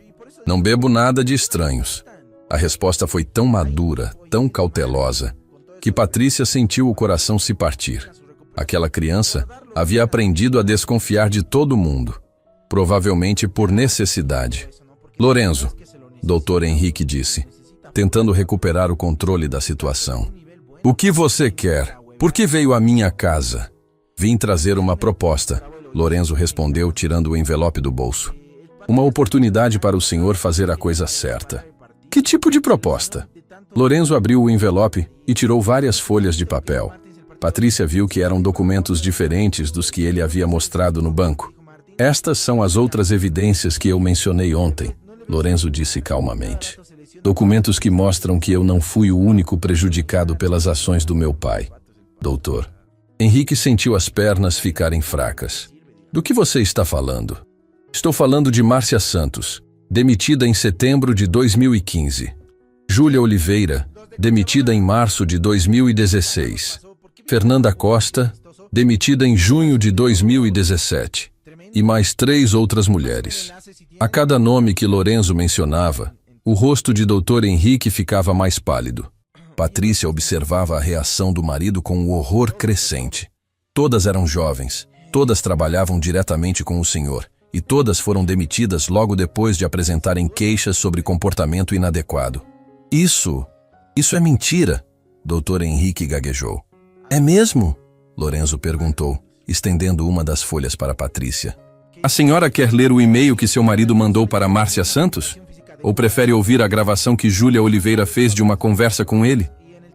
Não bebo nada de estranhos. A resposta foi tão madura, tão cautelosa, que Patrícia sentiu o coração se partir. Aquela criança havia aprendido a desconfiar de todo mundo, provavelmente por necessidade. Lorenzo, Dr. Henrique disse, tentando recuperar o controle da situação. O que você quer? Por que veio à minha casa? Vim trazer uma proposta, Lorenzo respondeu, tirando o envelope do bolso. Uma oportunidade para o senhor fazer a coisa certa. Que tipo de proposta? Lorenzo abriu o envelope e tirou várias folhas de papel. Patrícia viu que eram documentos diferentes dos que ele havia mostrado no banco. Estas são as outras evidências que eu mencionei ontem, Lorenzo disse calmamente. Documentos que mostram que eu não fui o único prejudicado pelas ações do meu pai. Doutor. Henrique sentiu as pernas ficarem fracas. Do que você está falando? Estou falando de Márcia Santos, demitida em setembro de 2015. Júlia Oliveira, demitida em março de 2016. Fernanda Costa, demitida em junho de 2017. E mais 3 outras mulheres. A cada nome que Lorenzo mencionava, o rosto de Dr. Henrique ficava mais pálido. Patrícia observava a reação do marido com um horror crescente. Todas eram jovens, todas trabalhavam diretamente com o senhor, e todas foram demitidas logo depois de apresentarem queixas sobre comportamento inadequado. Isso é mentira, Dr. Henrique gaguejou. É mesmo? Lorenzo perguntou, estendendo uma das folhas para Patrícia. A senhora quer ler o e-mail que seu marido mandou para Márcia Santos? Ou prefere ouvir a gravação que Júlia Oliveira fez de uma conversa com ele?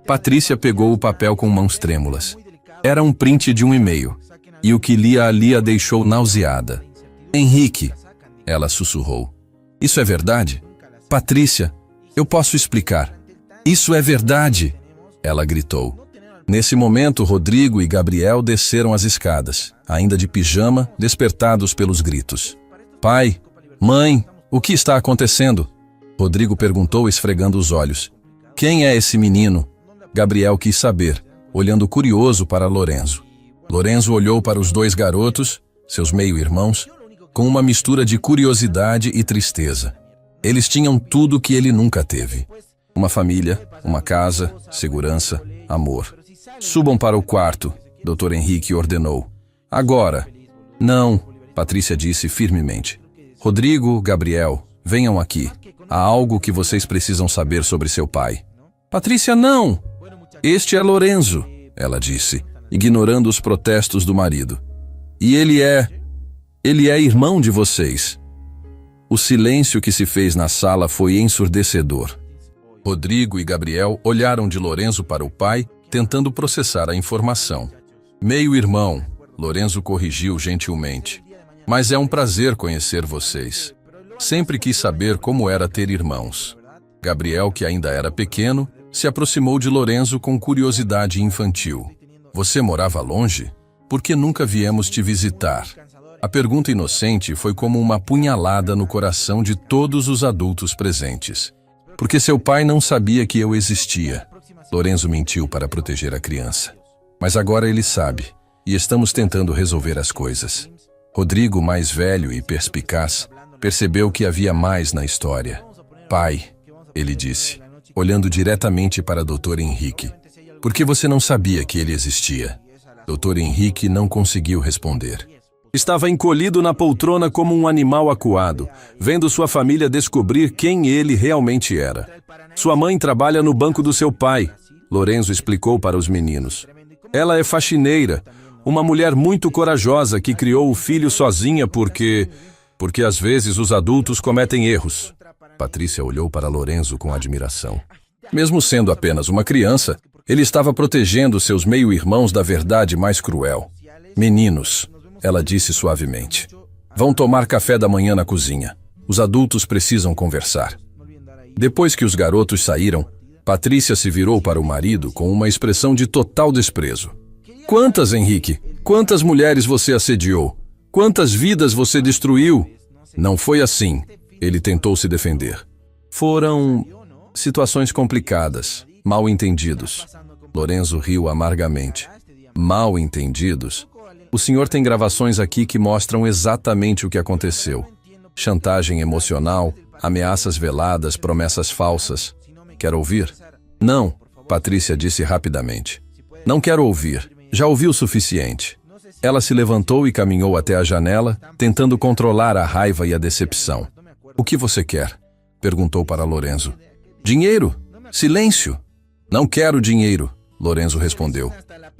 Patrícia pegou o papel com mãos trêmulas. Era um print de um e-mail, e o que lia ali a deixou nauseada. Henrique, ela sussurrou. Isso é verdade? Patrícia, eu posso explicar. Isso é verdade, ela gritou. Nesse momento, Rodrigo e Gabriel desceram as escadas, ainda de pijama, despertados pelos gritos. Pai, mãe, o que está acontecendo? Rodrigo perguntou, esfregando os olhos. Quem é esse menino? Gabriel quis saber, olhando curioso para Lorenzo. Lorenzo olhou para os 2 garotos, seus meio-irmãos, com uma mistura de curiosidade e tristeza. Eles tinham tudo o que ele nunca teve. Uma família, uma casa, segurança, amor. Subam para o quarto, Dr. Henrique ordenou. Agora. Não, Patrícia disse firmemente. Rodrigo, Gabriel, venham aqui. Há algo que vocês precisam saber sobre seu pai. Patrícia, não! Este é Lorenzo, ela disse, ignorando os protestos do marido. E ele é irmão de vocês. O silêncio que se fez na sala foi ensurdecedor. Rodrigo e Gabriel olharam de Lorenzo para o pai, tentando processar a informação. Meio-irmão, Lorenzo corrigiu gentilmente. Mas é um prazer conhecer vocês. Sempre quis saber como era ter irmãos. Gabriel, que ainda era pequeno, se aproximou de Lorenzo com curiosidade infantil. Você morava longe? Por que nunca viemos te visitar? A pergunta inocente foi como uma punhalada no coração de todos os adultos presentes. Porque seu pai não sabia que eu existia. Lorenzo mentiu para proteger a criança. Mas agora ele sabe, e estamos tentando resolver as coisas. Rodrigo, mais velho e perspicaz, percebeu que havia mais na história. Pai, ele disse, olhando diretamente para Dr. Henrique. Por que você não sabia que ele existia? Dr. Henrique não conseguiu responder. Estava encolhido na poltrona como um animal acuado, vendo sua família descobrir quem ele realmente era. Sua mãe trabalha no banco do seu pai, Lorenzo explicou para os meninos. Ela é faxineira, uma mulher muito corajosa que criou o filho sozinha porque às vezes os adultos cometem erros. Patrícia olhou para Lorenzo com admiração. Mesmo sendo apenas uma criança, ele estava protegendo seus meio-irmãos da verdade mais cruel. Meninos, ela disse suavemente, vão tomar café da manhã na cozinha. Os adultos precisam conversar. Depois que os garotos saíram, Patrícia se virou para o marido com uma expressão de total desprezo. Quantas, Henrique? Quantas mulheres você assediou? Quantas vidas você destruiu? Não foi assim. Ele tentou se defender. Foram situações complicadas, mal entendidos. Lorenzo riu amargamente. Mal entendidos? O senhor tem gravações aqui que mostram exatamente o que aconteceu. Chantagem emocional, ameaças veladas, promessas falsas. Quer ouvir? Não, Patrícia disse rapidamente. Não quero ouvir. Já ouvi o suficiente. Ela se levantou e caminhou até a janela, tentando controlar a raiva e a decepção. O que você quer? Perguntou para Lorenzo. Dinheiro? Silêncio! Não quero dinheiro, Lorenzo respondeu.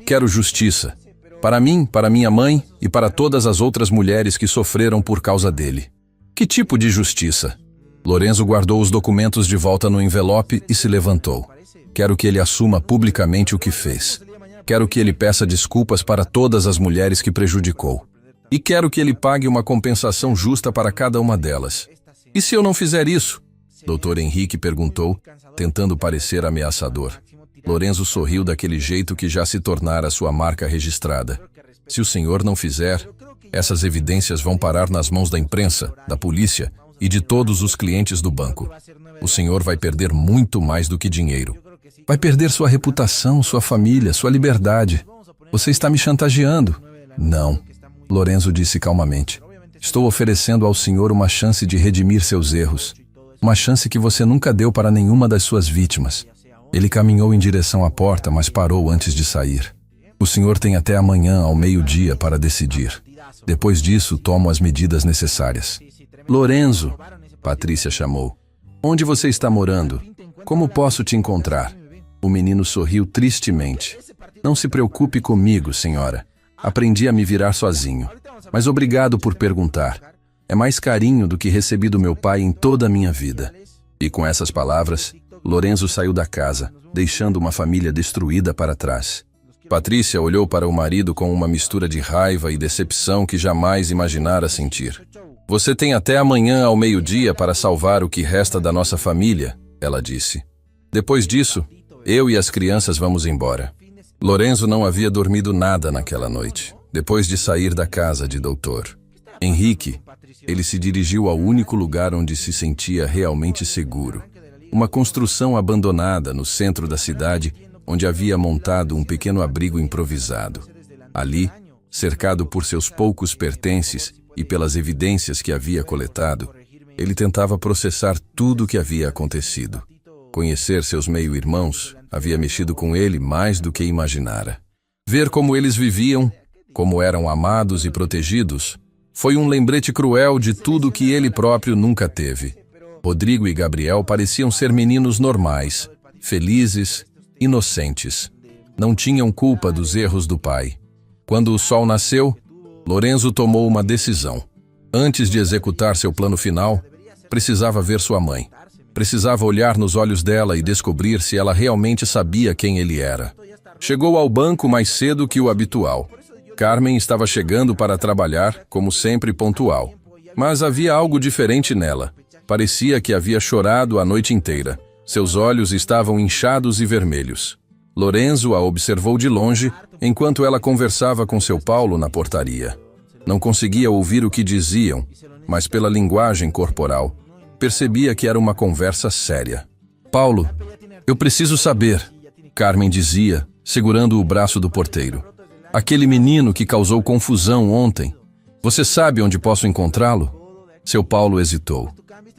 Quero justiça. Para mim, para minha mãe e para todas as outras mulheres que sofreram por causa dele. Que tipo de justiça? Lorenzo guardou os documentos de volta no envelope e se levantou. Quero que ele assuma publicamente o que fez. Quero que ele peça desculpas para todas as mulheres que prejudicou. E quero que ele pague uma compensação justa para cada uma delas. E se eu não fizer isso? Dr. Henrique perguntou, tentando parecer ameaçador. Lorenzo sorriu daquele jeito que já se tornara sua marca registrada. Se o senhor não fizer, essas evidências vão parar nas mãos da imprensa, da polícia e de todos os clientes do banco. O senhor vai perder muito mais do que dinheiro. Vai perder sua reputação, sua família, sua liberdade. Você está me chantageando. Não, Lorenzo disse calmamente. Estou oferecendo ao senhor uma chance de redimir seus erros. Uma chance que você nunca deu para nenhuma das suas vítimas. Ele caminhou em direção à porta, mas parou antes de sair. O senhor tem até amanhã ao meio-dia para decidir. Depois disso, tomo as medidas necessárias. Lorenzo, Patrícia chamou. Onde você está morando? Como posso te encontrar? O menino sorriu tristemente. Não se preocupe comigo, senhora. Aprendi a me virar sozinho. Mas obrigado por perguntar. É mais carinho do que recebi do meu pai em toda a minha vida. E com essas palavras, Lorenzo saiu da casa, deixando uma família destruída para trás. Patrícia olhou para o marido com uma mistura de raiva e decepção que jamais imaginara sentir. Você tem até amanhã ao meio-dia para salvar o que resta da nossa família, ela disse. Depois disso, eu e as crianças vamos embora. Lorenzo não havia dormido nada naquela noite, depois de sair da casa de Dr. Henrique. Ele se dirigiu ao único lugar onde se sentia realmente seguro. Uma construção abandonada no centro da cidade, onde havia montado um pequeno abrigo improvisado. Ali, cercado por seus poucos pertences e pelas evidências que havia coletado, ele tentava processar tudo o que havia acontecido. Conhecer seus meio-irmãos havia mexido com ele mais do que imaginara. Ver como eles viviam, como eram amados e protegidos, foi um lembrete cruel de tudo que ele próprio nunca teve. Rodrigo e Gabriel pareciam ser meninos normais, felizes, inocentes. Não tinham culpa dos erros do pai. Quando o sol nasceu, Lorenzo tomou uma decisão. Antes de executar seu plano final, precisava ver sua mãe. Precisava olhar nos olhos dela e descobrir se ela realmente sabia quem ele era. Chegou ao banco mais cedo que o habitual. Carmen estava chegando para trabalhar, como sempre pontual. Mas havia algo diferente nela. Parecia que havia chorado a noite inteira. Seus olhos estavam inchados e vermelhos. Lorenzo a observou de longe, enquanto ela conversava com seu Paulo na portaria. Não conseguia ouvir o que diziam, mas pela linguagem corporal, percebia que era uma conversa séria. Paulo, eu preciso saber, Carmen dizia, segurando o braço do porteiro. Aquele menino que causou confusão ontem. Você sabe onde posso encontrá-lo? Seu Paulo hesitou.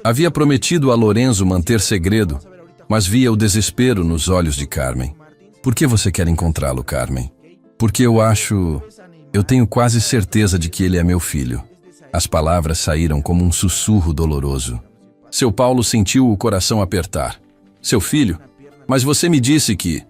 Havia prometido a Lorenzo manter segredo, mas via o desespero nos olhos de Carmen. Por que você quer encontrá-lo, Carmen? Porque eu tenho quase certeza de que ele é meu filho. As palavras saíram como um sussurro doloroso. Seu Paulo sentiu o coração apertar. Seu filho? Mas você me disse que...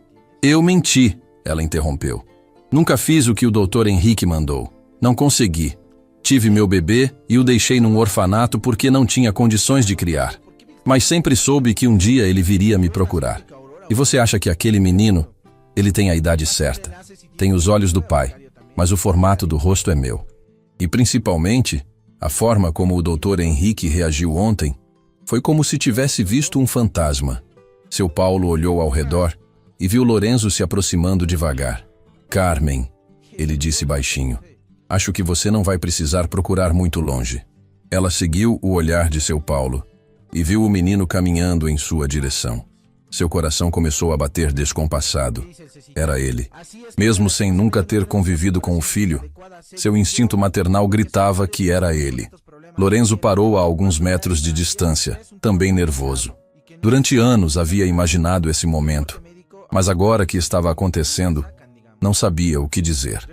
Eu menti, ela interrompeu. Nunca fiz o que o Dr. Henrique mandou. Não consegui. Tive meu bebê e o deixei num orfanato porque não tinha condições de criar. Mas sempre soube que um dia ele viria me procurar. E você acha que aquele menino, ele tem a idade certa, tem os olhos do pai, mas o formato do rosto é meu. E principalmente, a forma como o Dr. Henrique reagiu ontem foi como se tivesse visto um fantasma. Seu Paulo olhou ao redor e viu Lorenzo se aproximando devagar. Carmen, ele disse baixinho, Acho que você não vai precisar procurar muito longe. Ela seguiu o olhar de seu Paulo e viu o menino caminhando em sua direção. Seu coração começou a bater descompassado. Era ele. Mesmo sem nunca ter convivido com o filho, seu instinto maternal gritava que era ele. Lorenzo parou a alguns metros de distância, também nervoso. Durante anos havia imaginado esse momento, mas agora que estava acontecendo, não sabia o que dizer.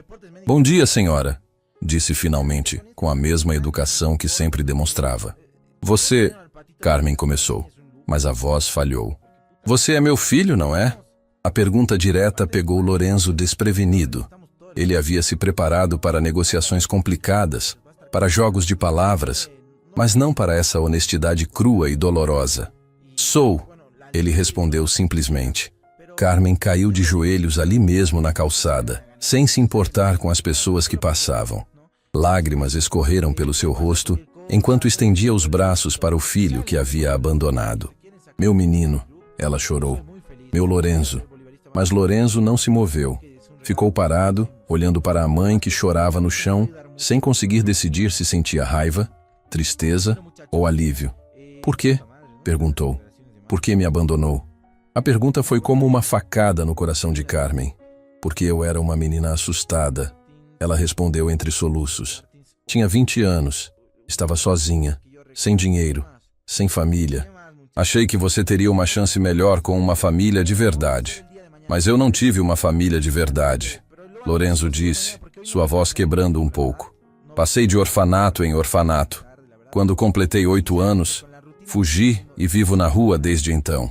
"Bom dia, senhora", disse finalmente, com a mesma educação que sempre demonstrava. "Você..." Carmen começou, mas a voz falhou. "Você é meu filho, não é?" A pergunta direta pegou Lorenzo desprevenido. Ele havia se preparado para negociações complicadas, para jogos de palavras, mas não para essa honestidade crua e dolorosa. "Sou", ele respondeu simplesmente. Carmen caiu de joelhos ali mesmo na calçada, sem se importar com as pessoas que passavam. Lágrimas escorreram pelo seu rosto, enquanto estendia os braços para o filho que havia abandonado. "Meu menino", ela chorou. "Meu Lorenzo." Mas Lorenzo não se moveu. Ficou parado, olhando para a mãe que chorava no chão, sem conseguir decidir se sentia raiva, tristeza ou alívio. "Por quê?", perguntou. "Por que me abandonou?" A pergunta foi como uma facada no coração de Carmen. "Porque eu era uma menina assustada", ela respondeu entre soluços. "Tinha 20 anos, estava sozinha, sem dinheiro, sem família. Achei que você teria uma chance melhor com uma família de verdade. Mas eu não tive uma família de verdade", Lorenzo disse, sua voz quebrando um pouco. "Passei de orfanato em orfanato. Quando completei 8 anos, fugi e vivo na rua desde então."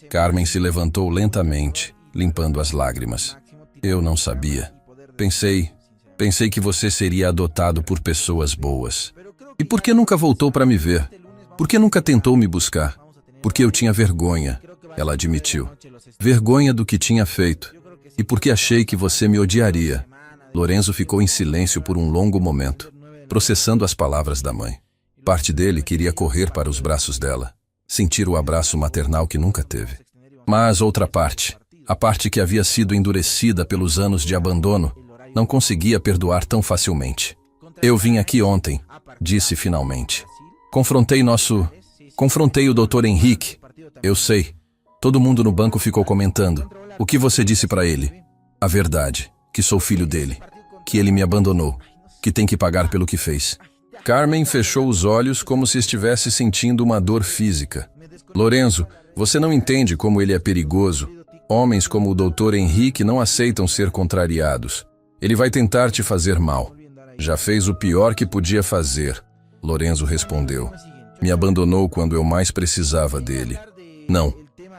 Carmen se levantou lentamente, limpando as lágrimas. "Eu não sabia. Pensei que você seria adotado por pessoas boas. E por que nunca voltou para me ver? Por que nunca tentou me buscar?" "Porque eu tinha vergonha", ela admitiu. "Vergonha do que tinha feito. E porque achei que você me odiaria." Lorenzo ficou em silêncio por um longo momento, processando as palavras da mãe. Parte dele queria correr para os braços dela, sentir o abraço maternal que nunca teve. Mas outra parte, a parte que havia sido endurecida pelos anos de abandono, não conseguia perdoar tão facilmente. "Eu vim aqui ontem", disse finalmente. Confrontei o Dr. Henrique." "Eu sei. Todo mundo no banco ficou comentando. O que você disse para ele?" "A verdade, que sou filho dele, que ele me abandonou, que tem que pagar pelo que fez." Carmen fechou os olhos como se estivesse sentindo uma dor física. "Lorenzo, você não entende como ele é perigoso. Homens como o Dr. Henrique não aceitam ser contrariados. Ele vai tentar te fazer mal." "Já fez o pior que podia fazer", Lorenzo respondeu. "Me abandonou quando eu mais precisava dele." "Não",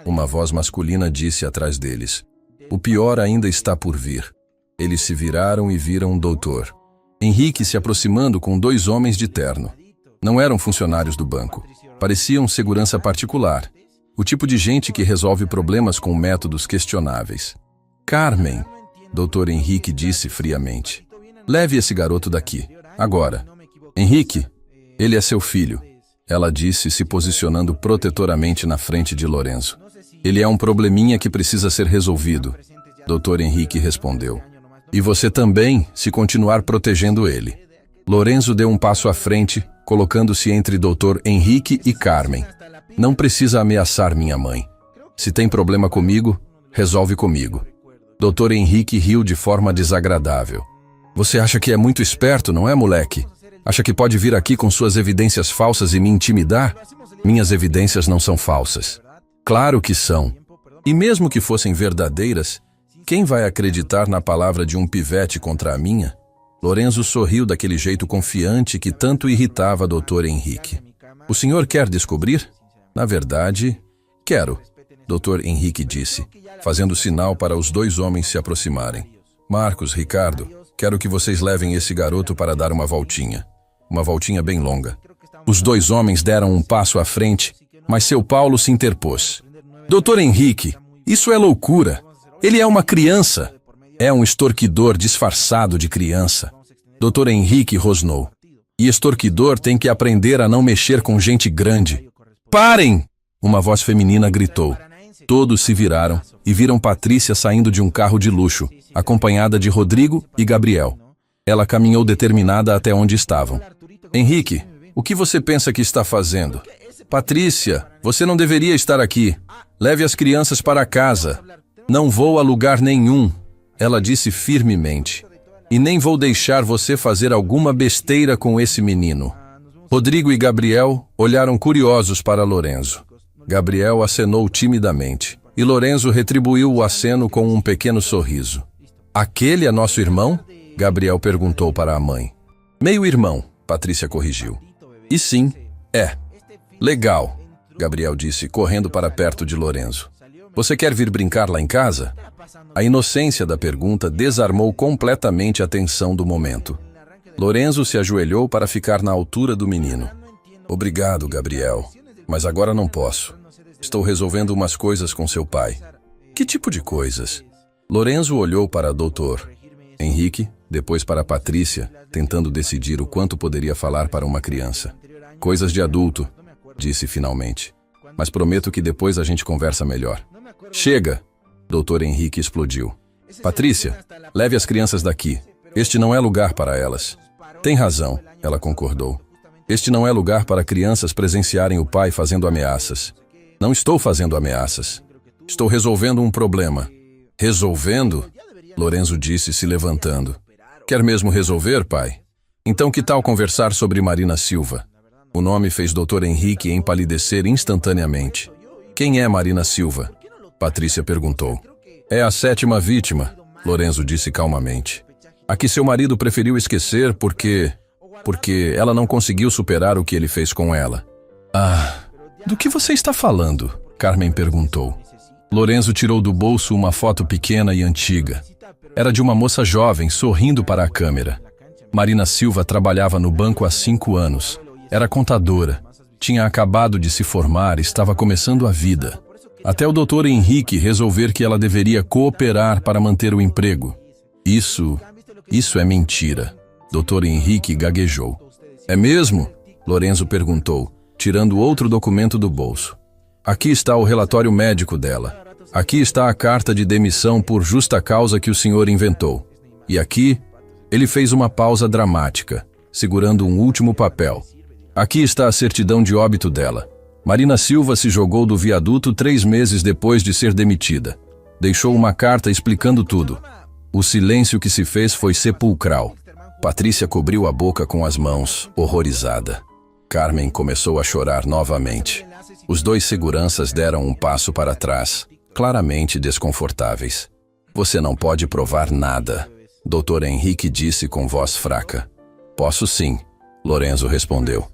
uma voz masculina disse atrás deles. "O pior ainda está por vir." Eles se viraram e viram o doutor Henrique se aproximando com 2 homens de terno. Não eram funcionários do banco. Pareciam segurança particular. O tipo de gente que resolve problemas com métodos questionáveis. "Carmen", Dr. Henrique disse friamente. "Leve esse garoto daqui, agora." "Henrique, ele é seu filho", ela disse, se posicionando protetoramente na frente de Lorenzo. "Ele é um probleminha que precisa ser resolvido", Dr. Henrique respondeu. "E você também, se continuar protegendo ele." Lorenzo deu um passo à frente, colocando-se entre Dr. Henrique e Carmen. "Não precisa ameaçar minha mãe. Se tem problema comigo, resolve comigo." Dr. Henrique riu de forma desagradável. "Você acha que é muito esperto, não é, moleque? Acha que pode vir aqui com suas evidências falsas e me intimidar? Minhas evidências não são falsas." "Claro que são. E mesmo que fossem verdadeiras, quem vai acreditar na palavra de um pivete contra a minha?" Lorenzo sorriu daquele jeito confiante que tanto irritava Dr. Henrique. "O senhor quer descobrir?" "Na verdade, quero", Dr. Henrique disse, fazendo sinal para os 2 homens se aproximarem. "Marcos, Ricardo, quero que vocês levem esse garoto para dar uma voltinha. Uma voltinha bem longa." Os 2 homens deram um passo à frente, mas seu Paulo se interpôs. "Dr. Henrique, isso é loucura. Ele é uma criança." "É um extorquidor disfarçado de criança." Dr. Henrique rosnou. "E extorquidor tem que aprender a não mexer com gente grande." "Parem!" uma voz feminina gritou. Todos se viraram e viram Patrícia saindo de um carro de luxo, acompanhada de Rodrigo e Gabriel. Ela caminhou determinada até onde estavam. Henrique, o que você pensa que está fazendo? Patrícia, você não deveria estar aqui. Leve as crianças para casa. Não vou a lugar nenhum, ela disse firmemente. E nem vou deixar você fazer alguma besteira com esse menino. Rodrigo e Gabriel olharam curiosos para Lorenzo. Gabriel acenou timidamente, e Lorenzo retribuiu o aceno com um pequeno sorriso. Aquele é nosso irmão? Gabriel perguntou para a mãe. Meio-irmão, Patrícia corrigiu. E sim, é. Legal, Gabriel disse, correndo para perto de Lorenzo. Você quer vir brincar lá em casa? A inocência da pergunta desarmou completamente a tensão do momento. Lorenzo se ajoelhou para ficar na altura do menino. Obrigado, Gabriel, mas agora não posso. Estou resolvendo umas coisas com seu pai. Que tipo de coisas? Lorenzo olhou para o doutor Henrique, depois para Patrícia, tentando decidir o quanto poderia falar para uma criança. Coisas de adulto, disse finalmente. Mas prometo que depois a gente conversa melhor. Chega! Doutor Henrique explodiu. Patrícia, leve as crianças daqui. Este não é lugar para elas. Tem razão, ela concordou. Este não é lugar para crianças presenciarem o pai fazendo ameaças. Não estou fazendo ameaças. Estou resolvendo um problema. Resolvendo? Lorenzo disse, se levantando. Quer mesmo resolver, pai? Então que tal conversar sobre Marina Silva? O nome fez Dr. Henrique empalidecer instantaneamente. Quem é Marina Silva? Patrícia perguntou. É a 7ª vítima, Lorenzo disse calmamente. A que seu marido preferiu esquecer porque ela não conseguiu superar o que ele fez com ela. Ah, do que você está falando? Carmen perguntou. Lorenzo tirou do bolso uma foto pequena e antiga. Era de uma moça jovem sorrindo para a câmera. Marina Silva trabalhava no banco há 5 anos. Era contadora. Tinha acabado de se formar e estava começando a vida. Até o Dr. Henrique resolver que ela deveria cooperar para manter o emprego. Isso é mentira. Dr. Henrique gaguejou. É mesmo? Lorenzo perguntou, tirando outro documento do bolso. Aqui está o relatório médico dela. Aqui está a carta de demissão por justa causa que o senhor inventou. E aqui, ele fez uma pausa dramática, segurando um último papel. Aqui está a certidão de óbito dela. Marina Silva se jogou do viaduto 3 meses depois de ser demitida. Deixou uma carta explicando tudo. O silêncio que se fez foi sepulcral. Patrícia cobriu a boca com as mãos, horrorizada. Carmen começou a chorar novamente. Os 2 seguranças deram um passo para trás, claramente desconfortáveis. Você não pode provar nada, Dr. Henrique disse com voz fraca. Posso sim, Lorenzo respondeu.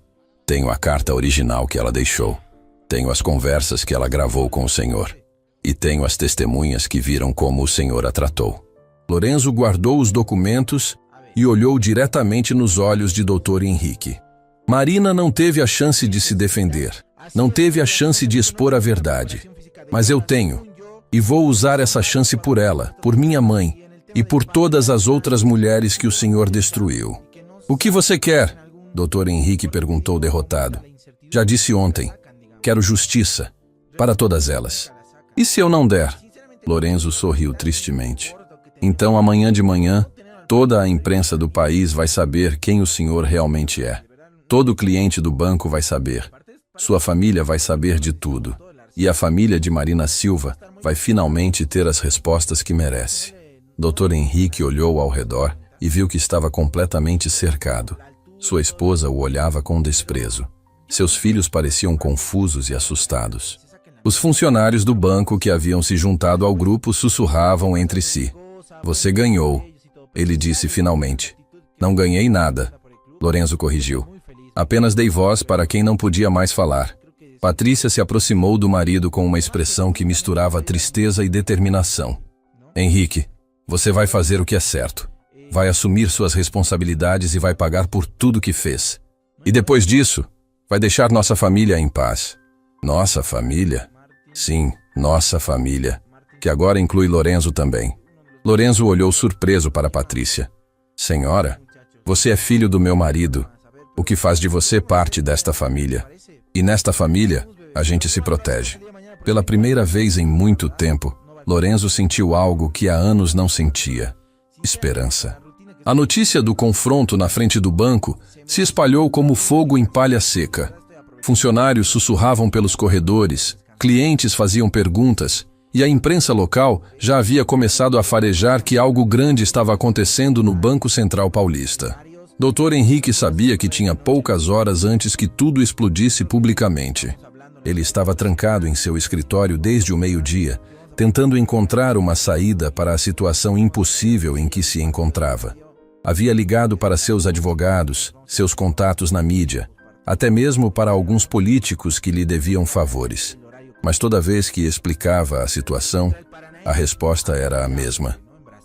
Tenho a carta original que ela deixou. Tenho as conversas que ela gravou com o senhor. E tenho as testemunhas que viram como o senhor a tratou. Lorenzo guardou os documentos e olhou diretamente nos olhos de Dr. Henrique. Marina não teve a chance de se defender. Não teve a chance de expor a verdade. Mas eu tenho. E vou usar essa chance por ela, por minha mãe e por todas as outras mulheres que o senhor destruiu. O que você quer? Dr. Henrique perguntou derrotado. Já disse ontem. Quero justiça. Para todas elas. E se eu não der? Lorenzo sorriu tristemente. Então amanhã de manhã, toda a imprensa do país vai saber quem o senhor realmente é. Todo cliente do banco vai saber. Sua família vai saber de tudo. E a família de Marina Silva vai finalmente ter as respostas que merece. Dr. Henrique olhou ao redor e viu que estava completamente cercado. Sua esposa o olhava com desprezo. Seus filhos pareciam confusos e assustados. Os funcionários do banco que haviam se juntado ao grupo sussurravam entre si. Você ganhou, ele disse finalmente. Não ganhei nada, Lorenzo corrigiu. Apenas dei voz para quem não podia mais falar. Patrícia se aproximou do marido com uma expressão que misturava tristeza e determinação. Henrique, você vai fazer o que é certo. Vai assumir suas responsabilidades e vai pagar por tudo que fez. E depois disso, vai deixar nossa família em paz. Nossa família? Sim, nossa família, que agora inclui Lorenzo também. Lorenzo olhou surpreso para Patrícia. Senhora, você é filho do meu marido, o que faz de você parte desta família. E nesta família, a gente se protege. Pela primeira vez em muito tempo, Lorenzo sentiu algo que há anos não sentia. Esperança. A notícia do confronto na frente do banco se espalhou como fogo em palha seca. Funcionários sussurravam pelos corredores, clientes faziam perguntas, e a imprensa local já havia começado a farejar que algo grande estava acontecendo no Banco Central Paulista. Dr. Henrique sabia que tinha poucas horas antes que tudo explodisse publicamente. Ele estava trancado em seu escritório desde o meio-dia, tentando encontrar uma saída para a situação impossível em que se encontrava. Havia ligado para seus advogados, seus contatos na mídia, até mesmo para alguns políticos que lhe deviam favores. Mas toda vez que explicava a situação, a resposta era a mesma.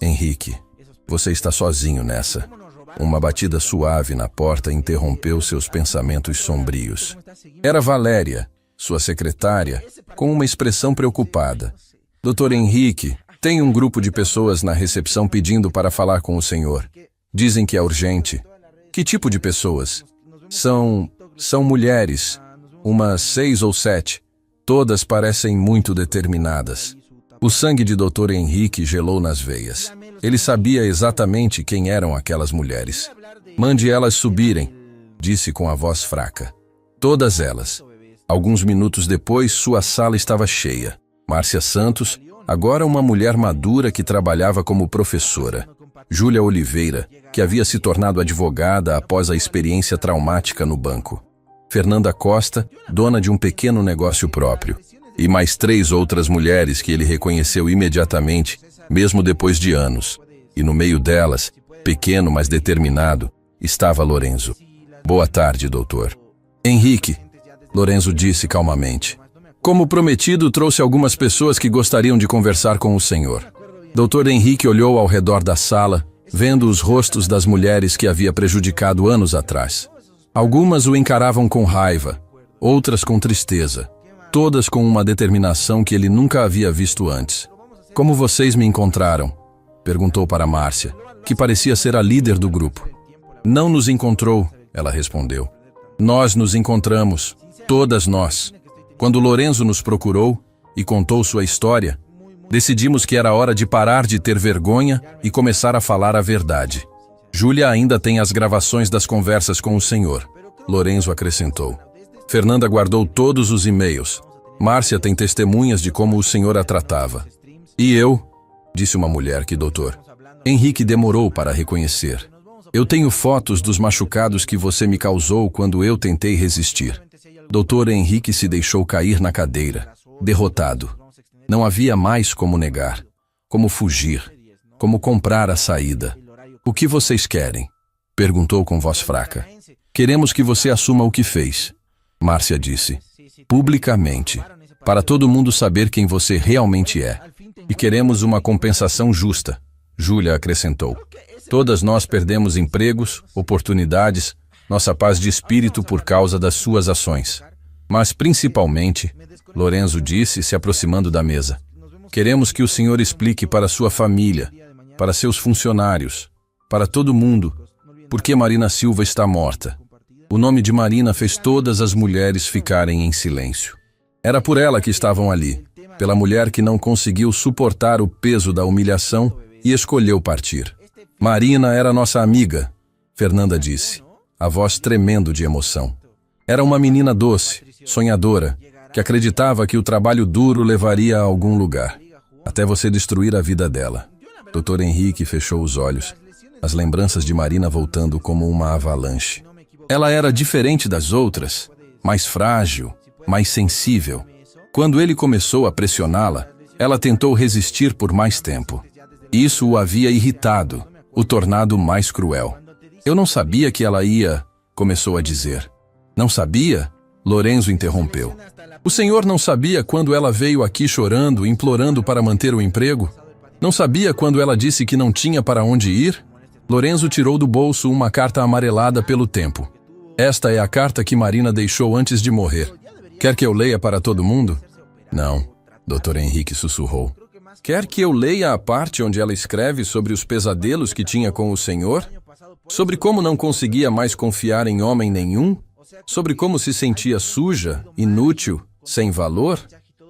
Henrique, você está sozinho nessa. Uma batida suave na porta interrompeu seus pensamentos sombrios. Era Valéria, sua secretária, com uma expressão preocupada. Dr. Henrique, tem um grupo de pessoas na recepção pedindo para falar com o senhor. Dizem que é urgente. Que tipo de pessoas? São mulheres, umas 6 ou 7. Todas parecem muito determinadas. O sangue de Dr. Henrique gelou nas veias. Ele sabia exatamente quem eram aquelas mulheres. Mande elas subirem, disse com a voz fraca. Todas elas. Alguns minutos depois, sua sala estava cheia. Márcia Santos, agora uma mulher madura que trabalhava como professora. Júlia Oliveira, que havia se tornado advogada após a experiência traumática no banco. Fernanda Costa, dona de um pequeno negócio próprio. E mais 3 outras mulheres que ele reconheceu imediatamente, mesmo depois de anos. E no meio delas, pequeno mas determinado, estava Lorenzo. Boa tarde, doutor. Henrique, Lorenzo disse calmamente. Como prometido, trouxe algumas pessoas que gostariam de conversar com o senhor. Dr. Henrique olhou ao redor da sala, vendo os rostos das mulheres que havia prejudicado anos atrás. Algumas o encaravam com raiva, outras com tristeza, todas com uma determinação que ele nunca havia visto antes. Como vocês me encontraram? Perguntou para Márcia, que parecia ser a líder do grupo. Não nos encontrou, ela respondeu. Nós nos encontramos, todas nós. Quando Lorenzo nos procurou e contou sua história, decidimos que era hora de parar de ter vergonha e começar a falar a verdade. Júlia ainda tem as gravações das conversas com o senhor, Lorenzo acrescentou. Fernanda guardou todos os e-mails. Márcia tem testemunhas de como o senhor a tratava. E eu, disse uma mulher que doutor. Henrique demorou para reconhecer. Eu tenho fotos dos machucados que você me causou quando eu tentei resistir. Dr. Henrique se deixou cair na cadeira, derrotado. Não havia mais como negar, como fugir, como comprar a saída. O que vocês querem? Perguntou com voz fraca. Queremos que você assuma o que fez, Márcia disse. Publicamente, para todo mundo saber quem você realmente é. E queremos uma compensação justa, Júlia acrescentou. Todas nós perdemos empregos, oportunidades, nossa paz de espírito por causa das suas ações. Mas principalmente, Lorenzo disse, se aproximando da mesa, queremos que o senhor explique para sua família, para seus funcionários, para todo mundo, por que Marina Silva está morta. O nome de Marina fez todas as mulheres ficarem em silêncio. Era por ela que estavam ali, pela mulher que não conseguiu suportar o peso da humilhação e escolheu partir. Marina era nossa amiga, Fernanda disse, a voz tremendo de emoção. Era uma menina doce, sonhadora, que acreditava que o trabalho duro levaria a algum lugar, até você destruir a vida dela. Dr. Henrique fechou os olhos, as lembranças de Marina voltando como uma avalanche. Ela era diferente das outras, mais frágil, mais sensível. Quando ele começou a pressioná-la, ela tentou resistir por mais tempo. Isso o havia irritado, o tornado mais cruel. Eu não sabia que ela ia, começou a dizer. Não sabia? Lorenzo interrompeu. O senhor não sabia quando ela veio aqui chorando, implorando para manter o emprego? Não sabia quando ela disse que não tinha para onde ir? Lorenzo tirou do bolso uma carta amarelada pelo tempo. Esta é a carta que Marina deixou antes de morrer. Quer que eu leia para todo mundo? Não, Dr. Henrique sussurrou. Quer que eu leia a parte onde ela escreve sobre os pesadelos que tinha com o senhor? Sobre como não conseguia mais confiar em homem nenhum? Sobre como se sentia suja, inútil, sem valor?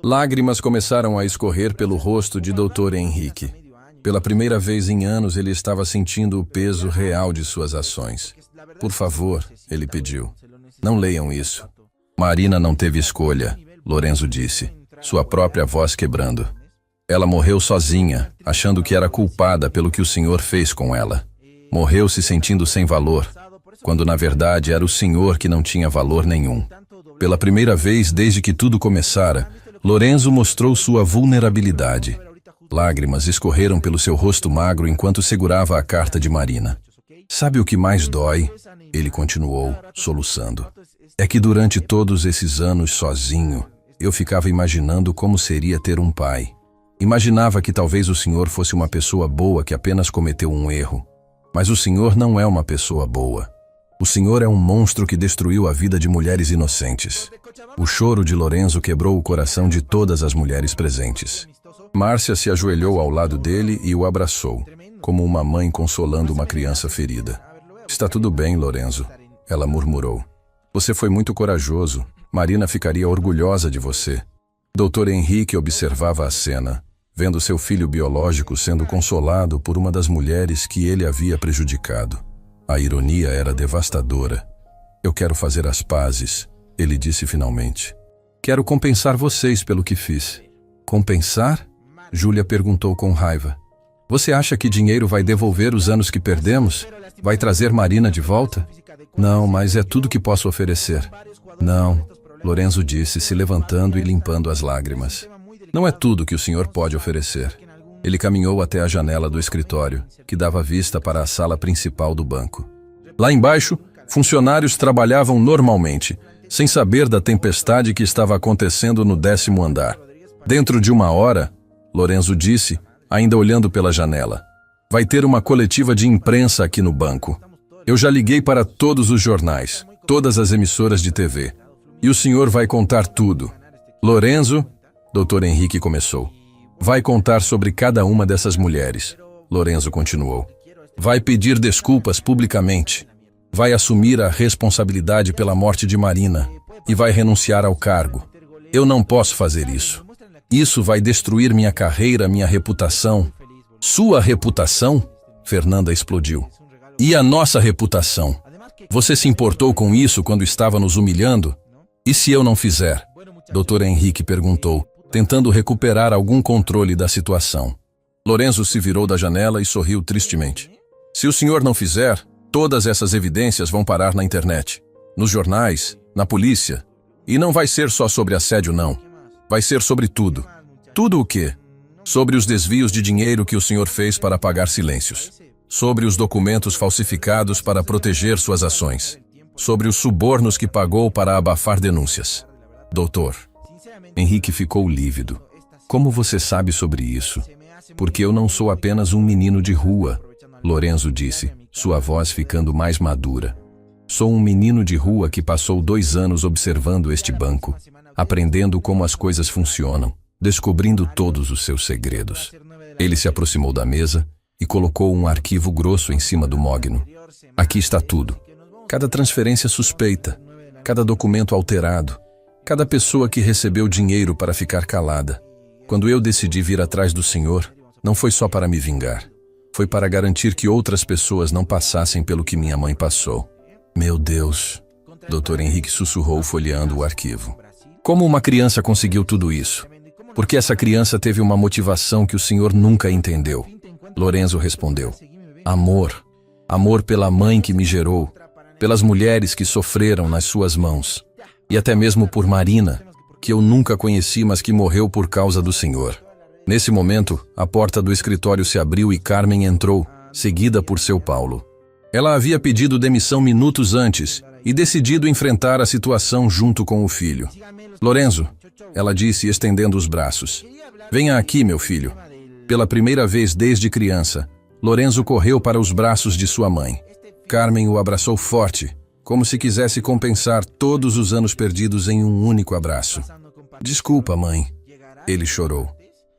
Lágrimas começaram a escorrer pelo rosto de Dr. Henrique. Pela primeira vez em anos, ele estava sentindo o peso real de suas ações. Por favor, ele pediu. Não leiam isso. Marina não teve escolha, Lorenzo disse, sua própria voz quebrando. Ela morreu sozinha, achando que era culpada pelo que o Senhor fez com ela. Morreu se sentindo sem valor, quando na verdade era o Senhor que não tinha valor nenhum. Pela primeira vez desde que tudo começara, Lorenzo mostrou sua vulnerabilidade. Lágrimas escorreram pelo seu rosto magro enquanto segurava a carta de Marina. Sabe o que mais dói? Ele continuou, soluçando. É que durante todos esses anos sozinho, eu ficava imaginando como seria ter um pai. Imaginava que talvez o senhor fosse uma pessoa boa que apenas cometeu um erro. Mas o senhor não é uma pessoa boa. O senhor é um monstro que destruiu a vida de mulheres inocentes. O choro de Lorenzo quebrou o coração de todas as mulheres presentes. Márcia se ajoelhou ao lado dele e o abraçou, como uma mãe consolando uma criança ferida. Está tudo bem, Lorenzo, ela murmurou. Você foi muito corajoso. Marina ficaria orgulhosa de você. Dr. Henrique observava a cena, vendo seu filho biológico sendo consolado por uma das mulheres que ele havia prejudicado. A ironia era devastadora. Eu quero fazer as pazes, ele disse finalmente. Quero compensar vocês pelo que fiz. Compensar? Júlia perguntou com raiva. Você acha que dinheiro vai devolver os anos que perdemos? Vai trazer Marina de volta? Não, mas é tudo que posso oferecer. Não, Lorenzo disse, se levantando e limpando as lágrimas. Não é tudo que o senhor pode oferecer. Ele caminhou até a janela do escritório, que dava vista para a sala principal do banco. Lá embaixo, funcionários trabalhavam normalmente, sem saber da tempestade que estava acontecendo no 10º andar. Dentro de 1 hora, Lorenzo disse, ainda olhando pela janela, vai ter uma coletiva de imprensa aqui no banco. Eu já liguei para todos os jornais, todas as emissoras de TV. E o senhor vai contar tudo. Lorenzo, Dr. Henrique começou. Vai contar sobre cada uma dessas mulheres. Lorenzo continuou. Vai pedir desculpas publicamente. Vai assumir a responsabilidade pela morte de Marina. E vai renunciar ao cargo. Eu não posso fazer isso. Isso vai destruir minha carreira, minha reputação. Sua reputação? Fernanda explodiu. E a nossa reputação? Você se importou com isso quando estava nos humilhando? E se eu não fizer? Dr. Henrique perguntou, tentando recuperar algum controle da situação. Lorenzo se virou da janela e sorriu tristemente. Se o senhor não fizer, todas essas evidências vão parar na internet, nos jornais, na polícia. E não vai ser só sobre assédio, não. Vai ser sobre tudo. Tudo o quê? Sobre os desvios de dinheiro que o senhor fez para pagar silêncios. Sobre os documentos falsificados para proteger suas ações. Sobre os subornos que pagou para abafar denúncias. Doutor, Henrique ficou lívido. Como você sabe sobre isso? Porque eu não sou apenas um menino de rua, Lorenzo disse, sua voz ficando mais madura. Sou um menino de rua que passou 2 anos observando este banco, aprendendo como as coisas funcionam, descobrindo todos os seus segredos. Ele se aproximou da mesa e colocou um arquivo grosso em cima do mogno. Aqui está tudo. Cada transferência suspeita, cada documento alterado, cada pessoa que recebeu dinheiro para ficar calada. Quando eu decidi vir atrás do senhor, não foi só para me vingar. Foi para garantir que outras pessoas não passassem pelo que minha mãe passou. Meu Deus, Dr. Henrique sussurrou folheando o arquivo. Como uma criança conseguiu tudo isso? Porque essa criança teve uma motivação que o senhor nunca entendeu. Lorenzo respondeu. Amor. Amor pela mãe que me gerou, pelas mulheres que sofreram nas suas mãos, e até mesmo por Marina, que eu nunca conheci, mas que morreu por causa do senhor. Nesse momento, a porta do escritório se abriu e Carmen entrou, seguida por seu Paulo. Ela havia pedido demissão minutos antes e decidido enfrentar a situação junto com o filho. Lorenzo, ela disse estendendo os braços. Venha aqui, meu filho. Pela primeira vez desde criança, Lorenzo correu para os braços de sua mãe. Carmen o abraçou forte, como se quisesse compensar todos os anos perdidos em um único abraço. Desculpa, mãe. Ele chorou.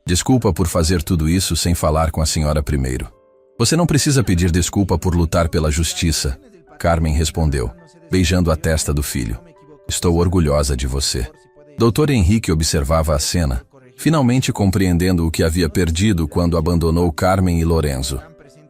Desculpa por fazer tudo isso sem falar com a senhora primeiro. Você não precisa pedir desculpa por lutar pela justiça, Carmen respondeu, beijando a testa do filho. Estou orgulhosa de você. Dr. Henrique observava a cena, finalmente compreendendo o que havia perdido quando abandonou Carmen e Lorenzo.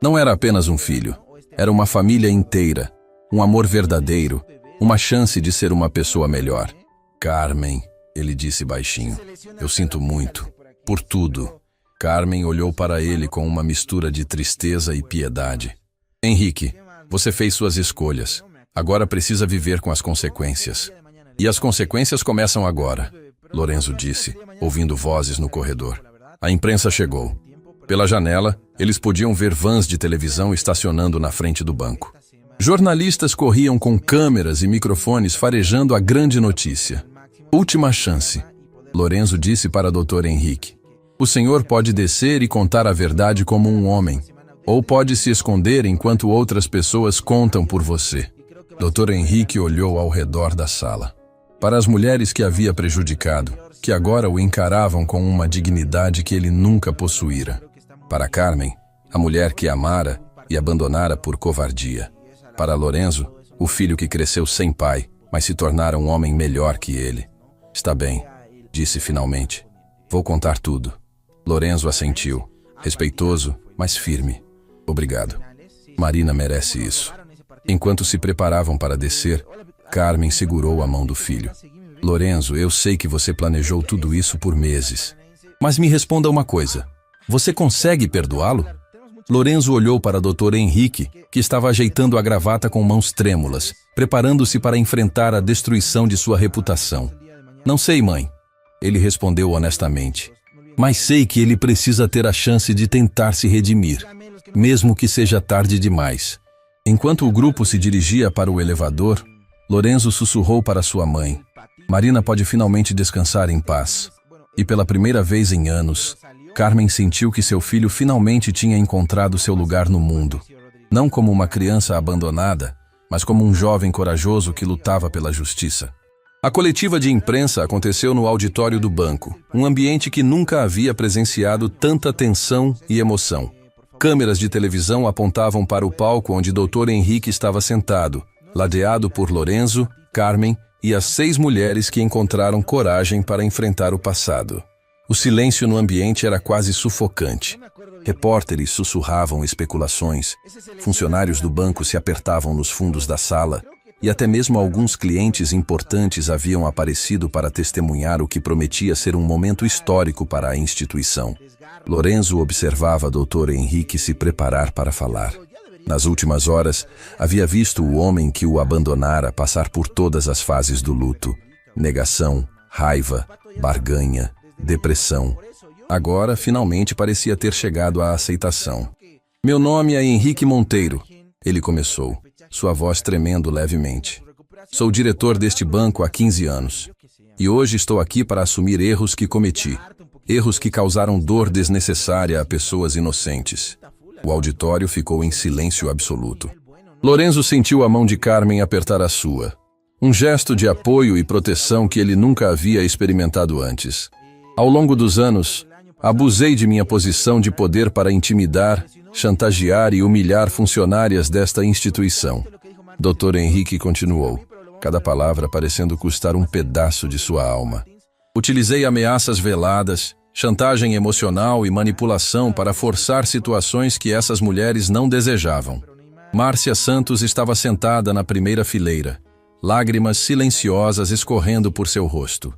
Não era apenas um filho, era uma família inteira, um amor verdadeiro, uma chance de ser uma pessoa melhor. Carmen, ele disse baixinho, eu sinto muito, por tudo. Carmen olhou para ele com uma mistura de tristeza e piedade. Henrique, você fez suas escolhas. Agora precisa viver com as consequências. E as consequências começam agora, Lorenzo disse, ouvindo vozes no corredor. A imprensa chegou. Pela janela, eles podiam ver vans de televisão estacionando na frente do banco. Jornalistas corriam com câmeras e microfones farejando a grande notícia. Última chance, Lorenzo disse para Dr. Henrique. O senhor pode descer e contar a verdade como um homem, ou pode se esconder enquanto outras pessoas contam por você. Dr. Henrique olhou ao redor da sala. Para as mulheres que havia prejudicado, que agora o encaravam com uma dignidade que ele nunca possuíra. Para Carmen, a mulher que amara e abandonara por covardia. Para Lorenzo, o filho que cresceu sem pai, mas se tornara um homem melhor que ele. Está bem, disse finalmente. Vou contar tudo. Lorenzo assentiu, respeitoso, mas firme. Obrigado. Marina merece isso. Enquanto se preparavam para descer, Carmen segurou a mão do filho. Lorenzo, eu sei que você planejou tudo isso por meses. Mas me responda uma coisa. Você consegue perdoá-lo? Lorenzo olhou para Dr. Henrique, que estava ajeitando a gravata com mãos trêmulas, preparando-se para enfrentar a destruição de sua reputação. Não sei, mãe. Ele respondeu honestamente. Mas sei que ele precisa ter a chance de tentar se redimir, mesmo que seja tarde demais. Enquanto o grupo se dirigia para o elevador, Lorenzo sussurrou para sua mãe. Marina pode finalmente descansar em paz. E pela primeira vez em anos, Carmen sentiu que seu filho finalmente tinha encontrado seu lugar no mundo. Não como uma criança abandonada, mas como um jovem corajoso que lutava pela justiça. A coletiva de imprensa aconteceu no auditório do banco, um ambiente que nunca havia presenciado tanta tensão e emoção. Câmeras de televisão apontavam para o palco onde Dr. Henrique estava sentado, ladeado por Lorenzo, Carmen e as 6 mulheres que encontraram coragem para enfrentar o passado. O silêncio no ambiente era quase sufocante. Repórteres sussurravam especulações, funcionários do banco se apertavam nos fundos da sala, e até mesmo alguns clientes importantes haviam aparecido para testemunhar o que prometia ser um momento histórico para a instituição. Lorenzo observava Dr. Henrique se preparar para falar. Nas últimas horas, havia visto o homem que o abandonara passar por todas as fases do luto. Negação, raiva, barganha, depressão. Agora, finalmente, parecia ter chegado à aceitação. Meu nome é Henrique Monteiro, ele começou, sua voz tremendo levemente. Sou diretor deste banco há 15 anos. E hoje estou aqui para assumir erros que cometi. Erros que causaram dor desnecessária a pessoas inocentes. O auditório ficou em silêncio absoluto. Lorenzo sentiu a mão de Carmen apertar a sua. Um gesto de apoio e proteção que ele nunca havia experimentado antes. Ao longo dos anos, abusei de minha posição de poder para intimidar, chantagear e humilhar funcionárias desta instituição. Dr. Henrique continuou, cada palavra parecendo custar um pedaço de sua alma. Utilizei ameaças veladas, chantagem emocional e manipulação para forçar situações que essas mulheres não desejavam. Márcia Santos estava sentada na primeira fileira, lágrimas silenciosas escorrendo por seu rosto.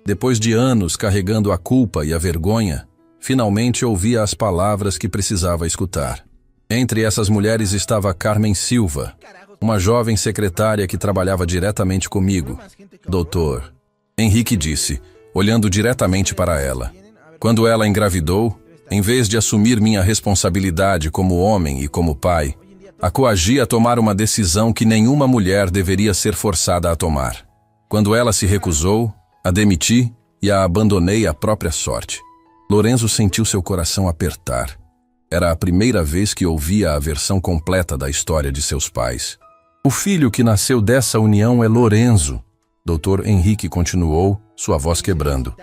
Depois de anos carregando a culpa e a vergonha, finalmente ouvia as palavras que precisava escutar. Entre essas mulheres estava Carmen Silva, uma jovem secretária que trabalhava diretamente comigo. Doutor, Henrique disse, olhando diretamente para ela. Quando ela engravidou, em vez de assumir minha responsabilidade como homem e como pai, a coagi a tomar uma decisão que nenhuma mulher deveria ser forçada a tomar. Quando ela se recusou, a demiti e a abandonei à própria sorte. Lorenzo sentiu seu coração apertar. Era a primeira vez que ouvia a versão completa da história de seus pais. O filho que nasceu dessa união é Lorenzo, Dr. Henrique continuou, sua voz quebrando.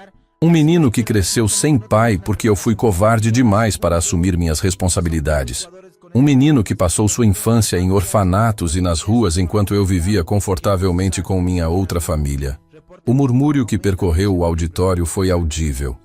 Um menino que cresceu sem pai porque eu fui covarde demais para assumir minhas responsabilidades. Um menino que passou sua infância em orfanatos e nas ruas enquanto eu vivia confortavelmente com minha outra família. O murmúrio que percorreu o auditório foi audível.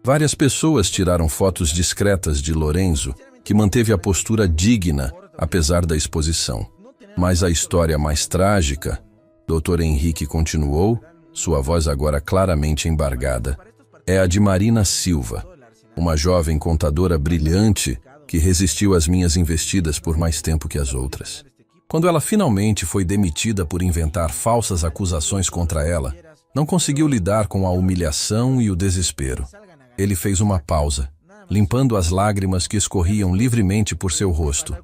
Várias pessoas tiraram fotos discretas de Lorenzo, que manteve a postura digna, apesar da exposição. Mas a história mais trágica, Dr. Henrique continuou, sua voz agora claramente embargada, é a de Marina Silva, uma jovem contadora brilhante que resistiu às minhas investidas por mais tempo que as outras. Quando ela finalmente foi demitida por inventar falsas acusações contra ela, não conseguiu lidar com a humilhação e o desespero. Ele fez uma pausa, limpando as lágrimas que escorriam livremente por seu rosto.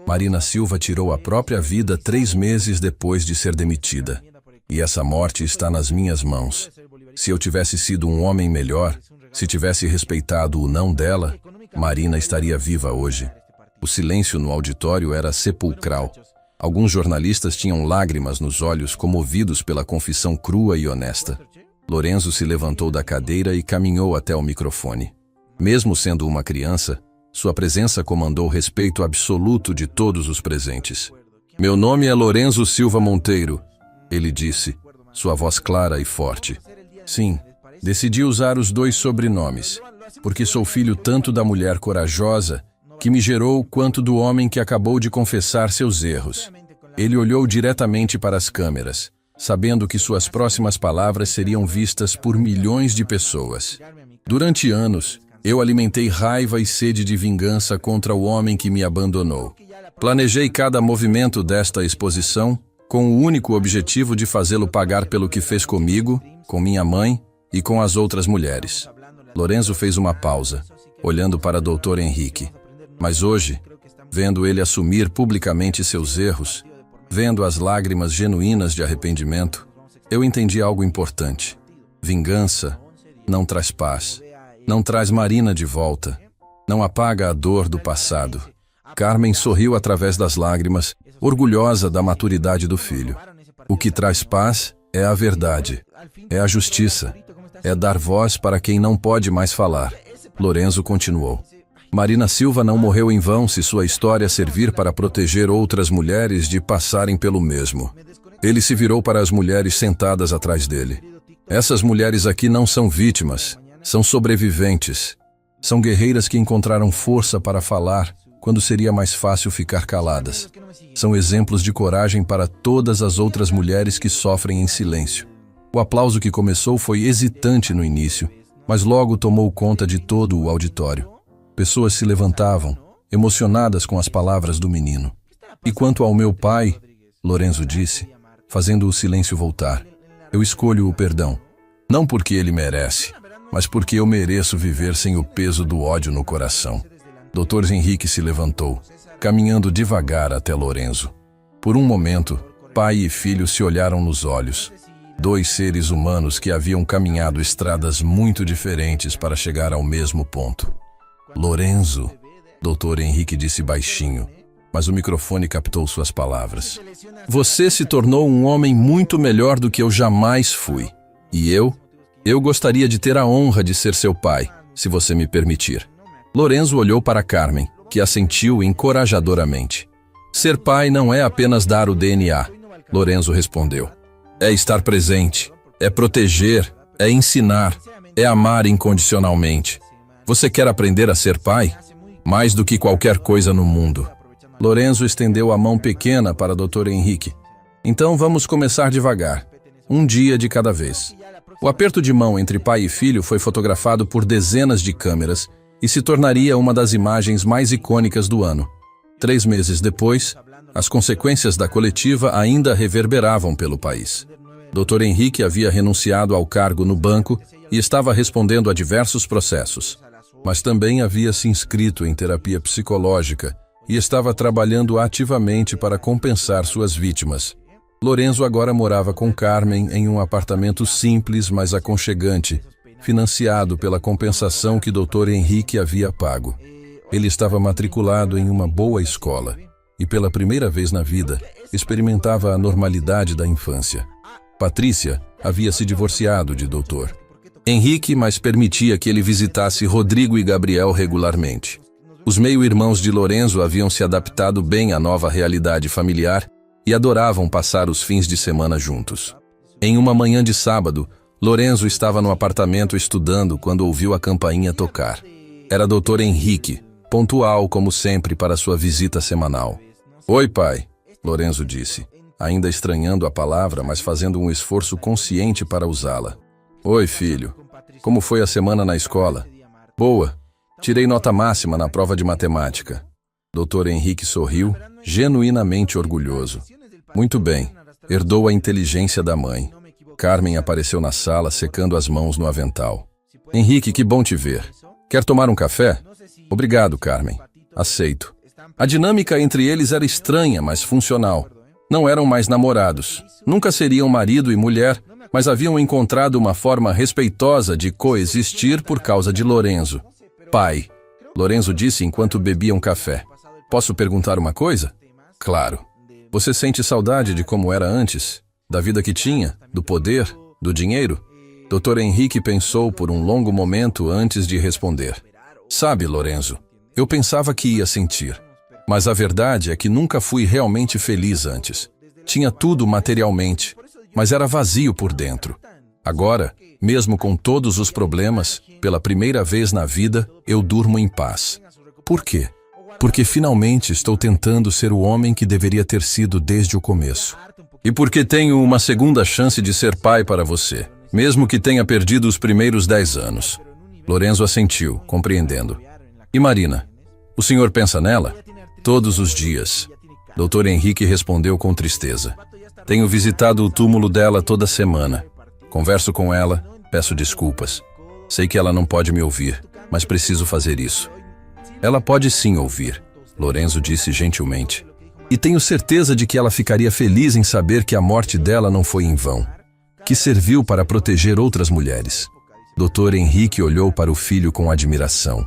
Marina Silva tirou a própria vida 3 meses depois de ser demitida. E essa morte está nas minhas mãos. Se eu tivesse sido um homem melhor, se tivesse respeitado o não dela, Marina estaria viva hoje. O silêncio no auditório era sepulcral. Alguns jornalistas tinham lágrimas nos olhos, comovidos pela confissão crua e honesta. Lorenzo se levantou da cadeira e caminhou até o microfone. Mesmo sendo uma criança, sua presença comandou o respeito absoluto de todos os presentes. Meu nome é Lorenzo Silva Monteiro, ele disse, sua voz clara e forte. Sim, decidi usar os 2 sobrenomes, porque sou filho tanto da mulher corajosa que me gerou quanto do homem que acabou de confessar seus erros. Ele olhou diretamente para as câmeras, sabendo que suas próximas palavras seriam vistas por milhões de pessoas. Durante anos, eu alimentei raiva e sede de vingança contra o homem que me abandonou. Planejei cada movimento desta exposição com o único objetivo de fazê-lo pagar pelo que fez comigo, com minha mãe e com as outras mulheres. Lorenzo fez uma pausa, olhando para Dr. Henrique. Mas hoje, vendo ele assumir publicamente seus erros, vendo as lágrimas genuínas de arrependimento, eu entendi algo importante. Vingança não traz paz, não traz Marina de volta, não apaga a dor do passado. Carmen sorriu através das lágrimas, orgulhosa da maturidade do filho. O que traz paz é a verdade, é a justiça, é dar voz para quem não pode mais falar. Lorenzo continuou. Marina Silva não morreu em vão se sua história servir para proteger outras mulheres de passarem pelo mesmo. Ele se virou para as mulheres sentadas atrás dele. Essas mulheres aqui não são vítimas, são sobreviventes. São guerreiras que encontraram força para falar quando seria mais fácil ficar caladas. São exemplos de coragem para todas as outras mulheres que sofrem em silêncio. O aplauso que começou foi hesitante no início, mas logo tomou conta de todo o auditório. Pessoas se levantavam, emocionadas com as palavras do menino. E quanto ao meu pai, Lorenzo disse, fazendo o silêncio voltar, eu escolho o perdão. Não porque ele merece, mas porque eu mereço viver sem o peso do ódio no coração. Dr. Henrique se levantou, caminhando devagar até Lorenzo. Por um momento, pai e filho se olharam nos olhos. 2 seres humanos que haviam caminhado estradas muito diferentes para chegar ao mesmo ponto. Lorenzo, Dr. Henrique disse baixinho, mas o microfone captou suas palavras. Você se tornou um homem muito melhor do que eu jamais fui. E eu gostaria de ter a honra de ser seu pai, se você me permitir. Lorenzo olhou para Carmen, que assentiu encorajadoramente. Ser pai não é apenas dar o DNA, Lorenzo respondeu. É estar presente, é proteger, é ensinar, é amar incondicionalmente. Você quer aprender a ser pai? Mais do que qualquer coisa no mundo. Lorenzo estendeu a mão pequena para Dr. Henrique. Então vamos começar devagar, um dia de cada vez. O aperto de mão entre pai e filho foi fotografado por dezenas de câmeras e se tornaria uma das imagens mais icônicas do ano. 3 meses depois, as consequências da coletiva ainda reverberavam pelo país. Dr. Henrique havia renunciado ao cargo no banco e estava respondendo a diversos processos, mas também havia se inscrito em terapia psicológica e estava trabalhando ativamente para compensar suas vítimas. Lorenzo agora morava com Carmen em um apartamento simples, mas aconchegante, financiado pela compensação que Dr. Henrique havia pago. Ele estava matriculado em uma boa escola e, pela primeira vez na vida, experimentava a normalidade da infância. Patrícia havia se divorciado de Dr. Henrique, mas permitia que ele visitasse Rodrigo e Gabriel regularmente. Os meio-irmãos de Lorenzo haviam se adaptado bem à nova realidade familiar e adoravam passar os fins de semana juntos. Em uma manhã de sábado, Lorenzo estava no apartamento estudando quando ouviu a campainha tocar. Era Dr. Henrique, pontual como sempre para sua visita semanal. Oi, pai, Lorenzo disse, ainda estranhando a palavra, mas fazendo um esforço consciente para usá-la. Oi, filho. Como foi a semana na escola? Boa. Tirei nota máxima na prova de matemática. Dr. Henrique sorriu, genuinamente orgulhoso. Muito bem. Herdou a inteligência da mãe. Carmen apareceu na sala, secando as mãos no avental. Henrique, que bom te ver. Quer tomar um café? Obrigado, Carmen. Aceito. A dinâmica entre eles era estranha, mas funcional. Não eram mais namorados. Nunca seriam marido e mulher, mas haviam encontrado uma forma respeitosa de coexistir por causa de Lorenzo. Pai, Lorenzo disse enquanto bebiam café. Posso perguntar uma coisa? Claro. Você sente saudade de como era antes? Da vida que tinha? Do poder? Do dinheiro? Dr. Henrique pensou por um longo momento antes de responder. Sabe, Lorenzo, eu pensava que ia sentir. Mas a verdade é que nunca fui realmente feliz antes. Tinha tudo materialmente, mas era vazio por dentro. Agora, mesmo com todos os problemas, pela primeira vez na vida, eu durmo em paz. Por quê? Porque finalmente estou tentando ser o homem que deveria ter sido desde o começo. E porque tenho uma segunda chance de ser pai para você, mesmo que tenha perdido os primeiros 10 anos. Lorenzo assentiu, compreendendo. E Marina? O senhor pensa nela? Todos os dias. Dr. Henrique respondeu com tristeza. Tenho visitado o túmulo dela toda semana. Converso com ela, peço desculpas. Sei que ela não pode me ouvir, mas preciso fazer isso. Ela pode sim ouvir, Lorenzo disse gentilmente. E tenho certeza de que ela ficaria feliz em saber que a morte dela não foi em vão, que serviu para proteger outras mulheres. Dr. Henrique olhou para o filho com admiração.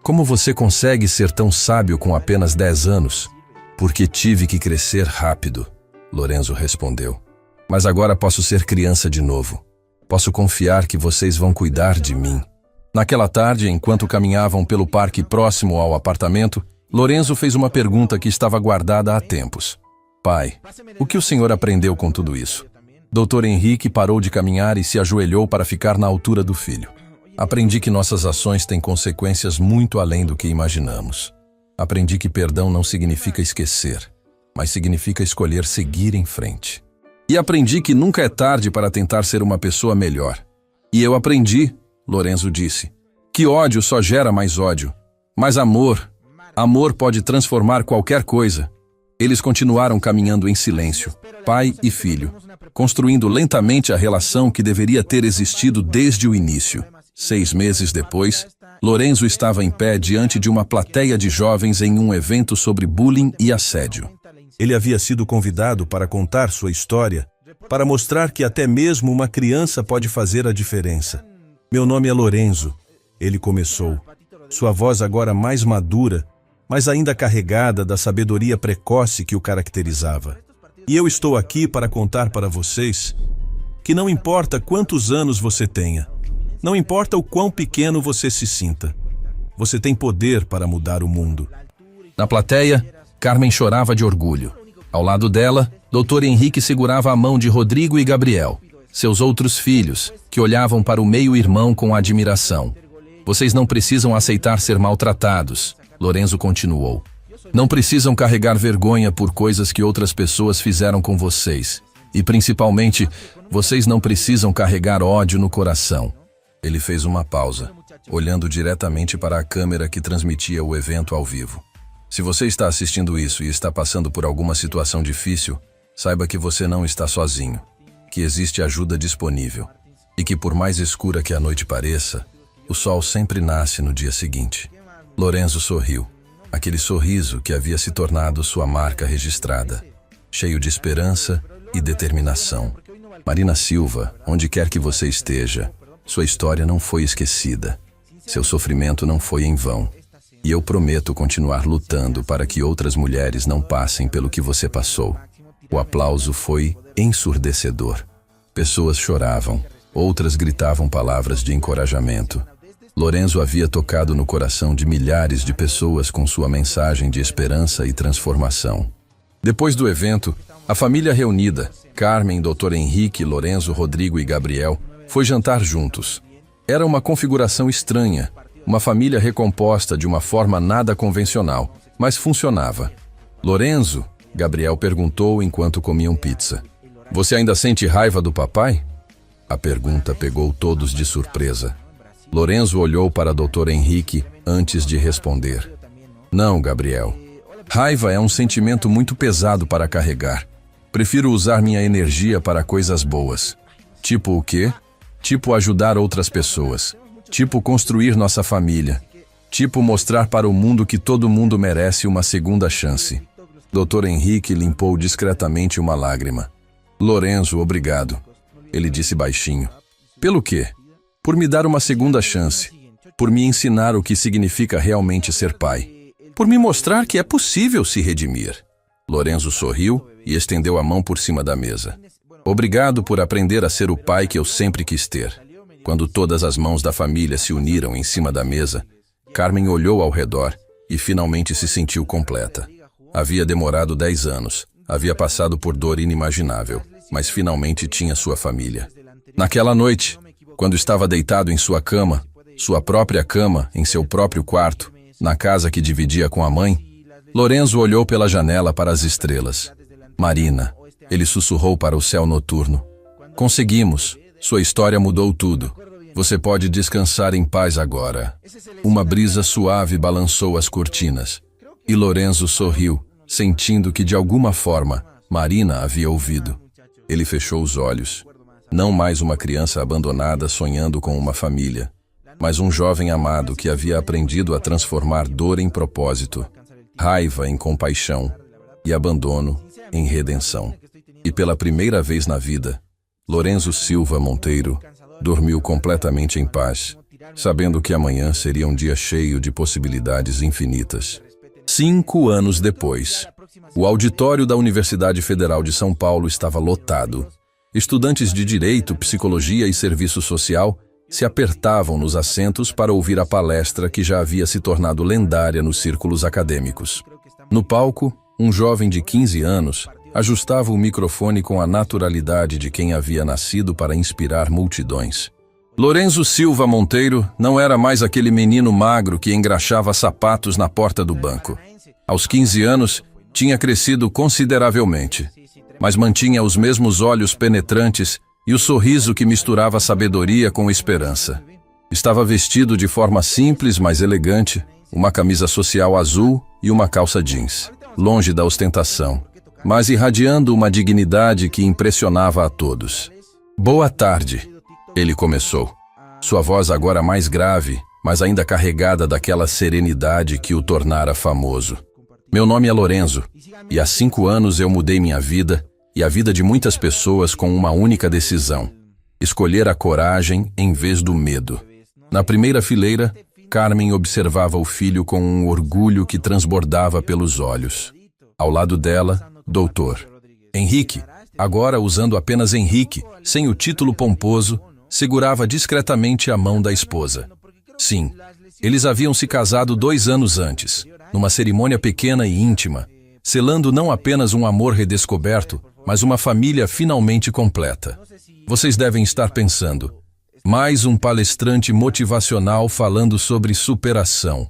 Como você consegue ser tão sábio com apenas 10 anos? Porque tive que crescer rápido, Lorenzo respondeu. Mas agora posso ser criança de novo. Posso confiar que vocês vão cuidar de mim. Naquela tarde, enquanto caminhavam pelo parque próximo ao apartamento, Lorenzo fez uma pergunta que estava guardada há tempos. Pai, o que o senhor aprendeu com tudo isso? Dr. Henrique parou de caminhar e se ajoelhou para ficar na altura do filho. Aprendi que nossas ações têm consequências muito além do que imaginamos. Aprendi que perdão não significa esquecer, mas significa escolher seguir em frente. E aprendi que nunca é tarde para tentar ser uma pessoa melhor. E eu aprendi, Lorenzo disse, que ódio só gera mais ódio. Mas amor pode transformar qualquer coisa. Eles continuaram caminhando em silêncio, pai e filho, construindo lentamente a relação que deveria ter existido desde o início. 6 meses depois, Lorenzo estava em pé diante de uma plateia de jovens em um evento sobre bullying e assédio. Ele havia sido convidado para contar sua história, para mostrar que até mesmo uma criança pode fazer a diferença. Meu nome é Lorenzo, ele começou. Sua voz agora mais madura, mas ainda carregada da sabedoria precoce que o caracterizava. E eu estou aqui para contar para vocês que não importa quantos anos você tenha, não importa o quão pequeno você se sinta, você tem poder para mudar o mundo. Na plateia, Carmen chorava de orgulho. Ao lado dela, Dr. Henrique segurava a mão de Rodrigo e Gabriel, seus outros filhos, que olhavam para o meio-irmão com admiração. Vocês não precisam aceitar ser maltratados, Lorenzo continuou. Não precisam carregar vergonha por coisas que outras pessoas fizeram com vocês. E principalmente, vocês não precisam carregar ódio no coração. Ele fez uma pausa, olhando diretamente para a câmera que transmitia o evento ao vivo. Se você está assistindo isso e está passando por alguma situação difícil, saiba que você não está sozinho, que existe ajuda disponível e que por mais escura que a noite pareça, o sol sempre nasce no dia seguinte. Lorenzo sorriu, aquele sorriso que havia se tornado sua marca registrada, cheio de esperança e determinação. Marina Silva, onde quer que você esteja, sua história não foi esquecida, seu sofrimento não foi em vão. E eu prometo continuar lutando para que outras mulheres não passem pelo que você passou. O aplauso foi ensurdecedor. Pessoas choravam, outras gritavam palavras de encorajamento. Lorenzo havia tocado no coração de milhares de pessoas com sua mensagem de esperança e transformação. Depois do evento, a família reunida, Carmen, Dr. Henrique, Lorenzo, Rodrigo e Gabriel, Foi jantar juntos. Era uma configuração estranha, uma família recomposta de uma forma nada convencional, mas funcionava. Lorenzo, Gabriel perguntou enquanto comiam pizza. Você ainda sente raiva do papai? A pergunta pegou todos de surpresa. Lorenzo olhou para Dr. Henrique antes de responder. Não, Gabriel. Raiva é um sentimento muito pesado para carregar. Prefiro usar minha energia para coisas boas. Tipo o quê? Tipo ajudar outras pessoas. Tipo construir nossa família. Tipo mostrar para o mundo que todo mundo merece uma segunda chance. Dr. Henrique limpou discretamente uma lágrima. Lorenzo, obrigado. Ele disse baixinho. Pelo quê? Por me dar uma segunda chance. Por me ensinar o que significa realmente ser pai. Por me mostrar que é possível se redimir. Lorenzo sorriu e estendeu a mão por cima da mesa. Obrigado por aprender a ser o pai que eu sempre quis ter. Quando todas as mãos da família se uniram em cima da mesa, Carmen olhou ao redor e finalmente se sentiu completa. Havia demorado 10 anos, havia passado por dor inimaginável, mas finalmente tinha sua família. Naquela noite, quando estava deitado em sua cama, sua própria cama, em seu próprio quarto, na casa que dividia com a mãe, Lorenzo olhou pela janela para as estrelas. Marina, ele sussurrou para o céu noturno. Conseguimos. Sua história mudou tudo. Você pode descansar em paz agora. Uma brisa suave balançou as cortinas. E Lorenzo sorriu, sentindo que de alguma forma Marina havia ouvido. Ele fechou os olhos. Não mais uma criança abandonada sonhando com uma família, mas um jovem amado que havia aprendido a transformar dor em propósito, raiva em compaixão e abandono em redenção. E pela primeira vez na vida, Lorenzo Silva Monteiro dormiu completamente em paz, sabendo que amanhã seria um dia cheio de possibilidades infinitas. 5 anos depois, o auditório da Universidade Federal de São Paulo estava lotado. Estudantes de Direito, Psicologia e Serviço Social se apertavam nos assentos para ouvir a palestra que já havia se tornado lendária nos círculos acadêmicos. No palco, um jovem de 15 anos ajustava o microfone com a naturalidade de quem havia nascido para inspirar multidões. Lorenzo Silva Monteiro não era mais aquele menino magro que engraxava sapatos na porta do banco. Aos 15 anos, tinha crescido consideravelmente, mas mantinha os mesmos olhos penetrantes e o sorriso que misturava sabedoria com esperança. Estava vestido de forma simples, mas elegante, uma camisa social azul e uma calça jeans, longe da ostentação, mas irradiando uma dignidade que impressionava a todos. Boa tarde, ele começou. Sua voz agora mais grave, mas ainda carregada daquela serenidade que o tornara famoso. Meu nome é Lorenzo, e há 5 anos eu mudei minha vida e a vida de muitas pessoas com uma única decisão: escolher a coragem em vez do medo. Na primeira fileira, Carmen observava o filho com um orgulho que transbordava pelos olhos. Ao lado dela, Doutor Henrique, agora usando apenas Henrique, sem o título pomposo, segurava discretamente a mão da esposa. Sim, eles haviam se casado 2 anos antes, numa cerimônia pequena e íntima, selando não apenas um amor redescoberto, mas uma família finalmente completa. Vocês devem estar pensando, mais um palestrante motivacional falando sobre superação.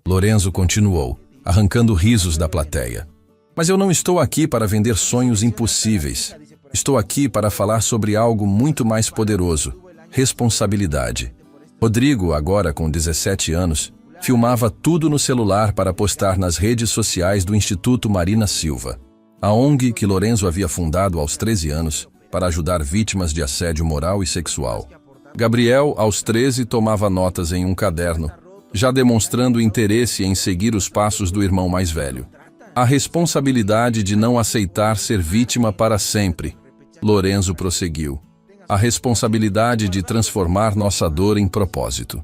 Lorenzo continuou, arrancando risos da plateia. Mas eu não estou aqui para vender sonhos impossíveis. Estou aqui para falar sobre algo muito mais poderoso: responsabilidade. Rodrigo, agora com 17 anos, filmava tudo no celular para postar nas redes sociais do Instituto Marina Silva, a ONG que Lorenzo havia fundado aos 13 anos para ajudar vítimas de assédio moral e sexual. Gabriel, aos 13, tomava notas em um caderno, já demonstrando interesse em seguir os passos do irmão mais velho. A responsabilidade de não aceitar ser vítima para sempre. Lorenzo prosseguiu. A responsabilidade de transformar nossa dor em propósito.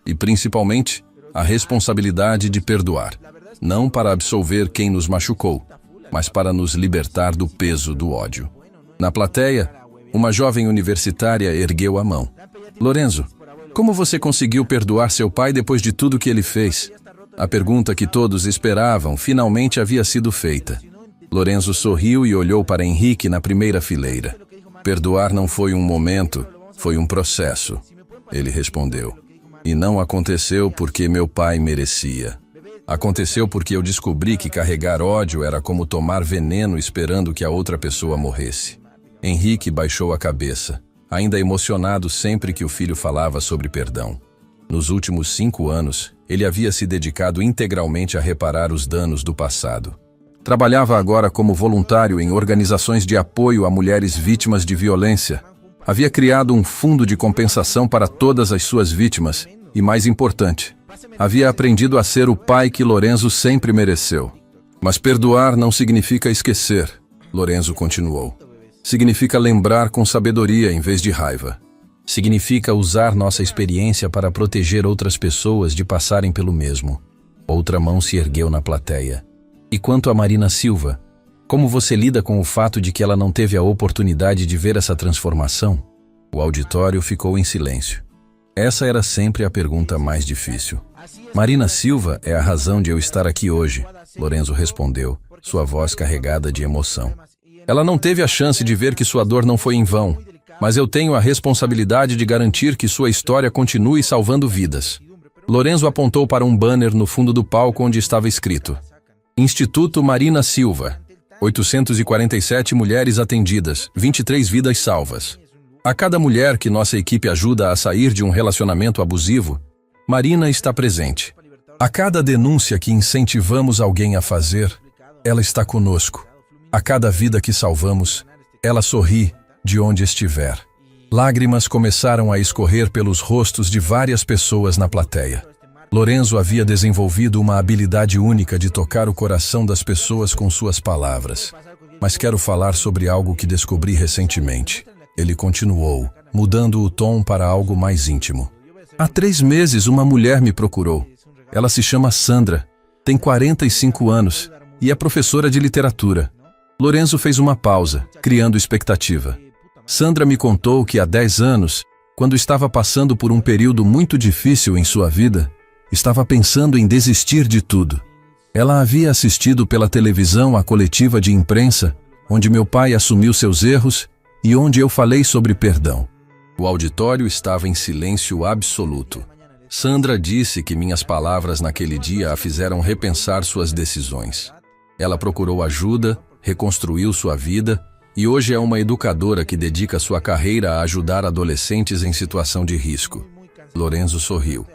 E, principalmente, a responsabilidade de perdoar. Não para absolver quem nos machucou, mas para nos libertar do peso do ódio. Na plateia, uma jovem universitária ergueu a mão. Lorenzo, como você conseguiu perdoar seu pai depois de tudo que ele fez? A pergunta que todos esperavam finalmente havia sido feita. Lorenzo sorriu e olhou para Henrique na primeira fileira. Perdoar não foi um momento, Foi um processo, ele respondeu. E não aconteceu porque meu pai merecia. Aconteceu porque eu descobri que carregar ódio era como tomar veneno esperando que a outra pessoa morresse. Henrique baixou a cabeça, ainda emocionado sempre que o filho falava sobre perdão. Nos últimos 5 anos, ele havia se dedicado integralmente a reparar os danos do passado. Trabalhava agora como voluntário em organizações de apoio a mulheres vítimas de violência. Havia criado um fundo de compensação para todas as suas vítimas e, mais importante, havia aprendido a ser o pai que Lorenzo sempre mereceu. Mas perdoar não significa esquecer, Lorenzo continuou. Significa lembrar com sabedoria em vez de raiva. Significa usar nossa experiência para proteger outras pessoas de passarem pelo mesmo. Outra mão se ergueu na plateia. E quanto a Marina Silva, como você lida com o fato de que ela não teve a oportunidade de ver essa transformação? O auditório ficou em silêncio. Essa era sempre a pergunta mais difícil. Marina Silva é a razão de eu estar aqui hoje, Lorenzo respondeu, sua voz carregada de emoção. Ela não teve a chance de ver que sua dor não foi em vão, mas eu tenho a responsabilidade de garantir que sua história continue salvando vidas. Lorenzo apontou para um banner no fundo do palco onde estava escrito: Instituto Marina Silva, 847 mulheres atendidas, 23 vidas salvas. A cada mulher que nossa equipe ajuda a sair de um relacionamento abusivo, Marina está presente. A cada denúncia que incentivamos alguém a fazer, ela está conosco. A cada vida que salvamos, ela sorri de onde estiver. Lágrimas começaram a escorrer pelos rostos de várias pessoas na plateia. Lorenzo havia desenvolvido uma habilidade única de tocar o coração das pessoas com suas palavras. Mas quero falar sobre algo que descobri recentemente. Ele continuou, mudando o tom para algo mais íntimo. Há 3 meses uma mulher me procurou. Ela se chama Sandra, tem 45 anos e é professora de literatura. Lorenzo fez uma pausa, criando expectativa. Sandra me contou que há 10 anos, quando estava passando por um período muito difícil em sua vida, estava pensando em desistir de tudo. Ela havia assistido pela televisão a coletiva de imprensa, onde meu pai assumiu seus erros e onde eu falei sobre perdão. O auditório estava em silêncio absoluto. Sandra disse que minhas palavras naquele dia a fizeram repensar suas decisões. Ela procurou ajuda, reconstruiu sua vida e hoje é uma educadora que dedica sua carreira a ajudar adolescentes em situação de risco. Lorenzo sorriu.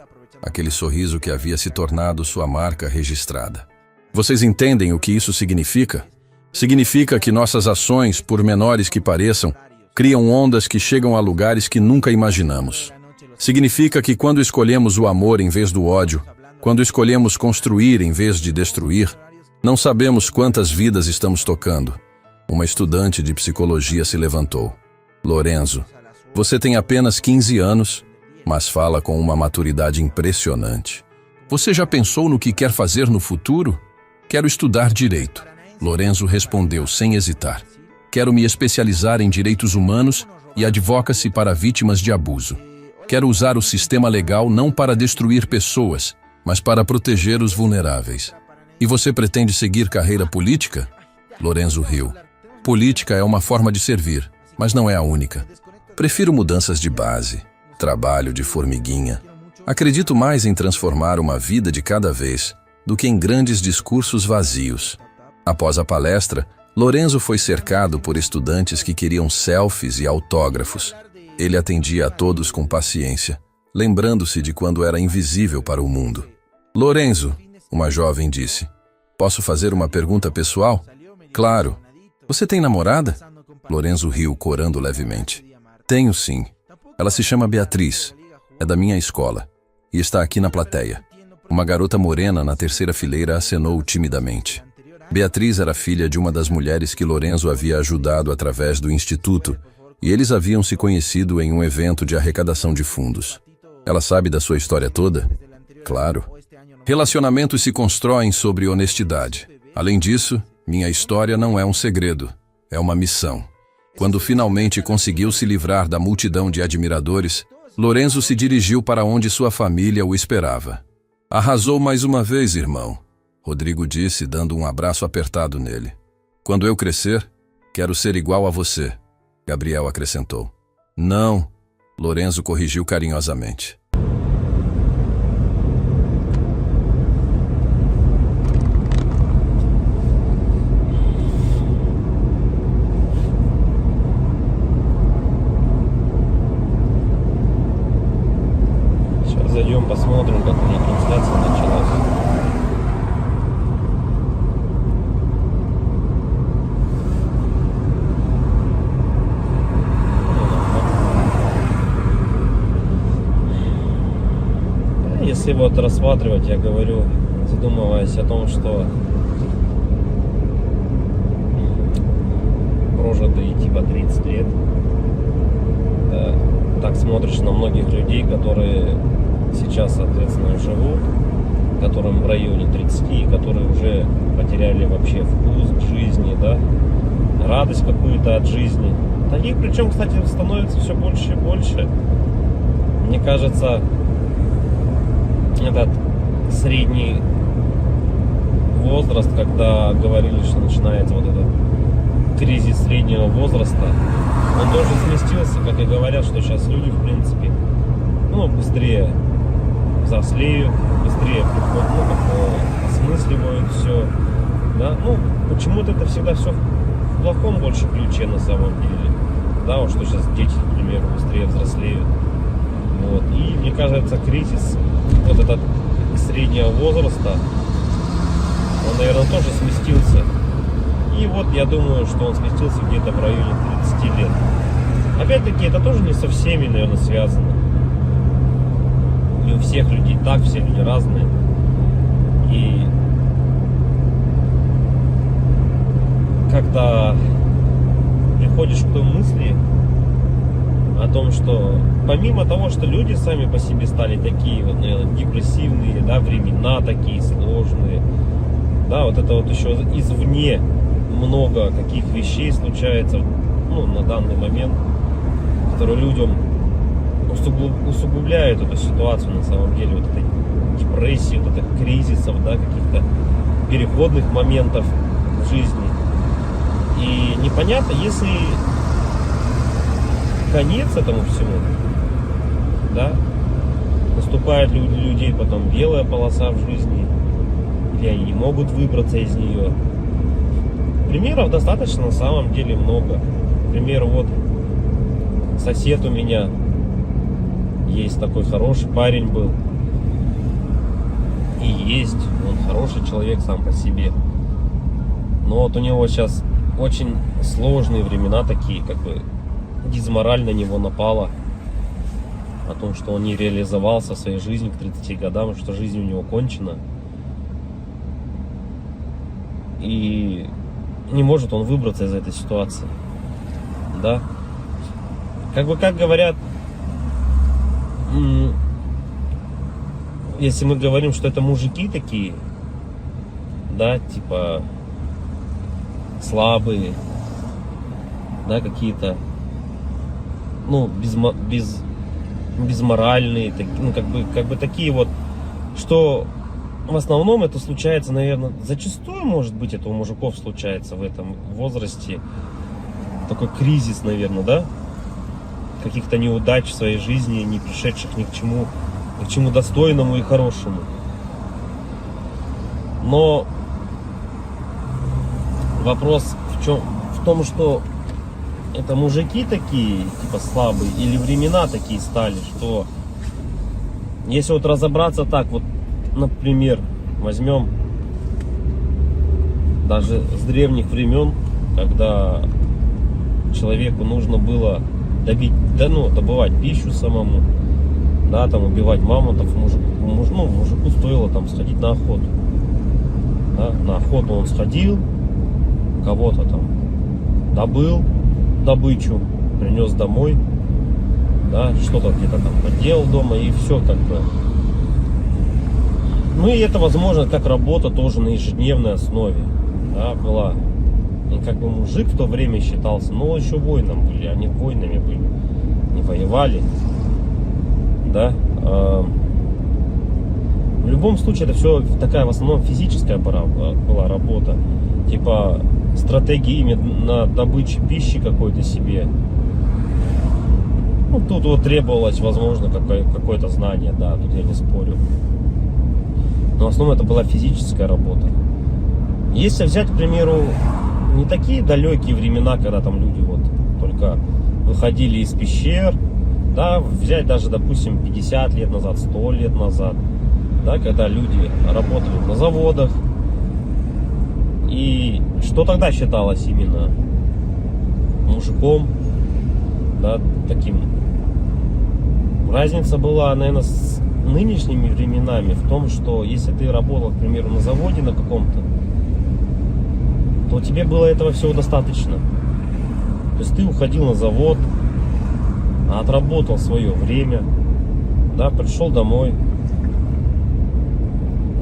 Aquele sorriso que havia se tornado sua marca registrada. Vocês entendem o que isso significa? Significa que nossas ações, por menores que pareçam, criam ondas que chegam a lugares que nunca imaginamos. Significa que quando escolhemos o amor em vez do ódio, quando escolhemos construir em vez de destruir, não sabemos quantas vidas estamos tocando. Uma estudante de psicologia se levantou. Lorenzo, você tem apenas 15 anos, mas fala com uma maturidade impressionante. Você já pensou no que quer fazer no futuro? Quero estudar direito. Lorenzo respondeu sem hesitar. Quero me especializar em direitos humanos e advocacy para vítimas de abuso. Quero usar o sistema legal não para destruir pessoas, mas para proteger os vulneráveis. E você pretende seguir carreira política? Lorenzo riu. Política é uma forma de servir, mas não é a única. Prefiro mudanças de base, trabalho de formiguinha. Acredito mais em transformar uma vida de cada vez do que em grandes discursos vazios. Após a palestra, Lorenzo foi cercado por estudantes que queriam selfies e autógrafos. Ele atendia a todos com paciência, lembrando-se de quando era invisível para o mundo. Lorenzo, uma jovem disse, posso fazer uma pergunta pessoal? Claro. Você tem namorada? Lorenzo riu, corando levemente. Tenho sim. Ela se chama Beatriz. É da minha escola. E está aqui na plateia. Uma garota morena na terceira fileira acenou timidamente. Beatriz era filha de uma das mulheres que Lorenzo havia ajudado através do instituto, e eles haviam se conhecido em um evento de arrecadação de fundos. Ela sabe da sua história toda? Claro. Relacionamentos se constroem sobre honestidade. Além disso, minha história não é um segredo, é uma missão. Quando finalmente conseguiu se livrar da multidão de admiradores, Lorenzo se dirigiu para onde sua família o esperava. Arrasou mais uma vez, irmão, Rodrigo disse, dando um abraço apertado nele. Quando eu crescer, quero ser igual a você, Gabriel acrescentou. Não, Lorenzo corrigiu carinhosamente. Сейчас зайдем, посмотрим, как у них трансляция началась. Если вот рассматривать, я говорю, задумываясь о том, что прожитые типа 30 лет, так смотришь на многих людей, которые сейчас, соответственно, живут, которым в районе 30, которые уже потеряли вообще вкус к жизни, да, радость какую-то от жизни. Таких, причем, кстати, становится все больше и больше. Мне кажется, этот средний возраст, когда говорили, что начинается вот этот кризис среднего возраста, он тоже сместился, как и говорят, что сейчас люди, в принципе, быстрее взрослеют, быстрее осмысливают все, да, почему-то это всегда все в плохом больше ключе на самом деле, да, вот что сейчас дети, к примеру, быстрее взрослеют, вот, и мне кажется, кризис вот этот среднего возраста, он, наверное, тоже сместился. И вот я думаю, что он сместился где-то в районе 30 лет. Опять-таки, это тоже не со всеми, наверное, связано. Не у всех людей так, все люди разные. И когда приходишь к той мысли о том, что помимо того, что люди сами по себе стали такие вот, наверное, депрессивные, да, времена такие сложные, да, вот это вот еще извне много каких вещей случается, на данный момент, которые людям усугубляют эту ситуацию на самом деле, вот этой депрессии, вот этих кризисов, да, каких-то переходных моментов в жизни. И непонятно, если конец этому всему, да, наступает людей потом белая полоса в жизни, или они не могут выбраться из нее. Примеров достаточно на самом деле много. К примеру, вот сосед у меня есть такой хороший парень был, и есть, он хороший человек сам по себе, но вот у него сейчас очень сложные времена такие, как бы дизмораль на него напала о том, что он не реализовался в своей жизни к 30 годам, что жизнь у него кончена. И не может он выбраться из этой ситуации. Да? Как говорят, если мы говорим, что это мужики такие, да, типа слабые, да, какие-то, безморальные, как бы такие вот, что в основном это случается, наверное, зачастую, может быть, это у мужиков случается в этом возрасте, такой кризис, наверное, да, каких-то неудач в своей жизни, не пришедших ни к чему достойному и хорошему. Но вопрос в том, что это мужики такие, типа слабые, или времена такие стали, что если вот разобраться так, вот, например, возьмем даже с древних времен, когда человеку нужно было добывать пищу самому, да, там убивать мамонтов, мужику стоило там сходить на охоту. Да, на охоту он сходил, кого-то там добыл добычу, принес домой, да, что-то где-то там поделал дома, и все как бы. И это возможно как работа тоже на ежедневной основе, да, была. И как бы мужик в то время считался, еще воином были, они воинами были, не воевали, да. В любом случае это все такая в основном физическая была работа, типа стратегии именно на добыче пищи какой-то себе. Ну, тут вот требовалось, возможно, какое-то знание, да, тут я не спорю. Но в основном это была физическая работа. Если взять, к примеру, не такие далекие времена, когда там люди вот только выходили из пещер, да, взять даже, допустим, 50 лет назад, 100 лет назад, да, когда люди работали на заводах, и что тогда считалось именно мужиком, да, таким. Разница была, наверное, с нынешними временами в том, что если ты работал, к примеру, на заводе на каком-то, то тебе было этого всего достаточно. То есть ты уходил на завод, отработал свое время, да, пришел домой,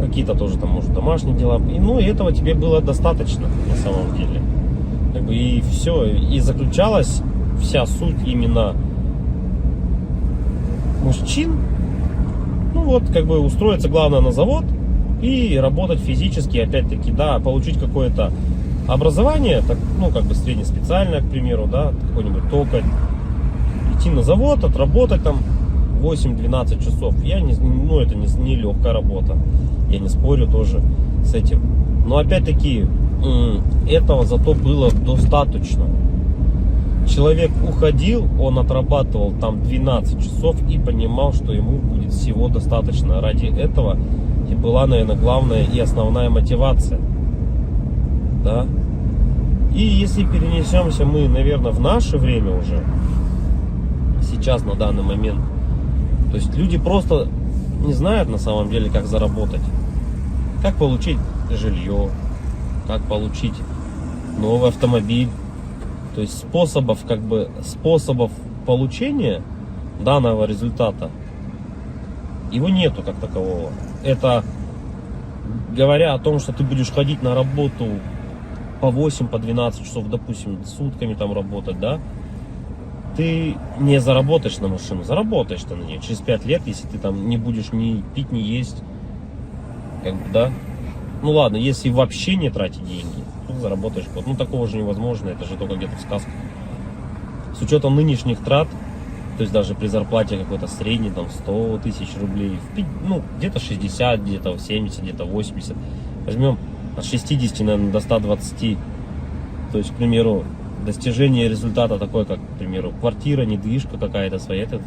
какие-то тоже там, может, домашние дела, и, ну, и этого тебе было достаточно на самом деле. Как бы и все, и заключалась вся суть именно мужчин, ну вот, как бы устроиться, главное, на завод и работать физически, опять-таки, да, получить какое-то образование, так, ну, как бы среднеспециальное, к примеру, да, какой-нибудь токарь, идти на завод, отработать там 8-12 часов. Ну, это не легкая работа, я не спорю тоже с этим. Но опять-таки, этого зато было достаточно. Человек уходил, он отрабатывал там 12 часов и понимал, что ему будет всего достаточно. Ради этого и была, наверное, главная и основная мотивация. Да? И если перенесемся мы, наверное, в наше время уже, сейчас, на данный момент, то есть люди просто не знают на самом деле, как заработать. Как получить жилье, как получить новый автомобиль. То есть способов получения данного результата его нету как такового. Это говоря о том, что ты будешь ходить на работу по 8, по 12 часов, допустим, сутками там работать, да, ты не заработаешь на машину, заработаешь ты на нее через 5 лет, если ты там не будешь ни пить, ни есть, как бы, да. Ну ладно, если вообще не тратить деньги, то заработаешь год. Ну такого же невозможно, это же только где-то в сказках. С учетом нынешних трат, то есть даже при зарплате какой-то средней, там 100 тысяч рублей, ну где-то 60, где-то 70, где-то 80. Возьмем от 60, наверное, до 120. То есть, к примеру, достижение результата такой, как, к примеру, квартира, недвижка какая-то своя, это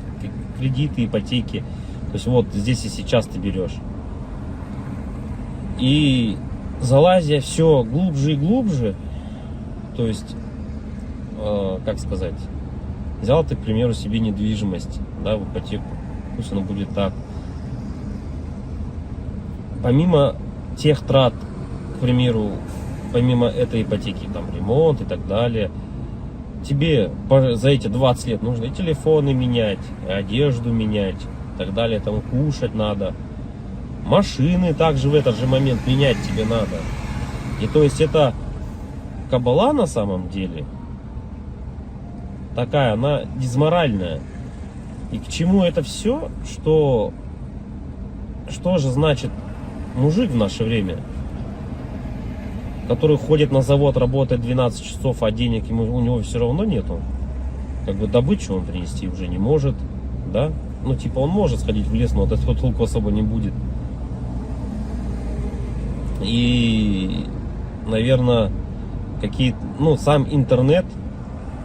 кредиты, ипотеки. То есть вот здесь и сейчас ты берешь. И залазя все глубже и глубже, то есть, как сказать, взял ты, к примеру, себе недвижимость, да, в ипотеку, пусть она будет так. Помимо тех трат, к примеру, помимо этой ипотеки, там, ремонт и так далее, тебе за эти 20 лет нужно и телефоны менять, и одежду менять, и так далее, там, кушать надо. Машины также в этот же момент менять тебе надо. И то есть это кабала на самом деле такая, она дизморальная. И к чему это все? Что же значит мужик в наше время, который ходит на завод, работает 12 часов, а денег у него все равно нету. Как бы добычу он принести уже не может, да? Ну типа он может сходить в лес, но от этого толку особо не будет. И, наверное, сам интернет,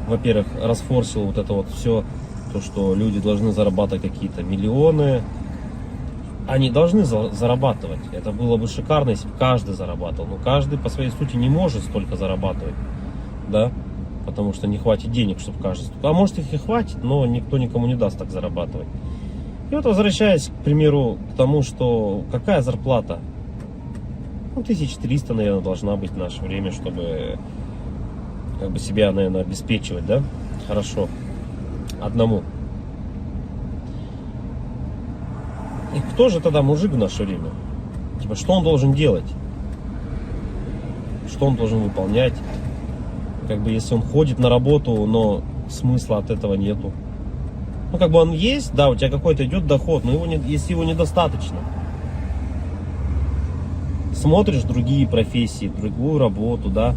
во-первых, расфорсил вот это вот все, то, что люди должны зарабатывать какие-то миллионы. Они должны зарабатывать. Это было бы шикарно, если бы каждый зарабатывал. Но каждый по своей сути не может столько зарабатывать, да, потому что не хватит денег, чтобы каждый. А может их и хватит, но никто никому не даст так зарабатывать. И вот возвращаясь, к примеру, к тому, что какая зарплата? 1300, наверное, должна быть в наше время, чтобы как бы себя, наверное, обеспечивать, да, хорошо, одному. И кто же тогда мужик в наше время? Типа, что он должен делать? Что он должен выполнять? Как бы, если он ходит на работу, но смысла от этого нету. Ну, как бы он есть, да, у тебя какой-то идет доход, но если его недостаточно. Смотришь другие профессии, другую работу, да,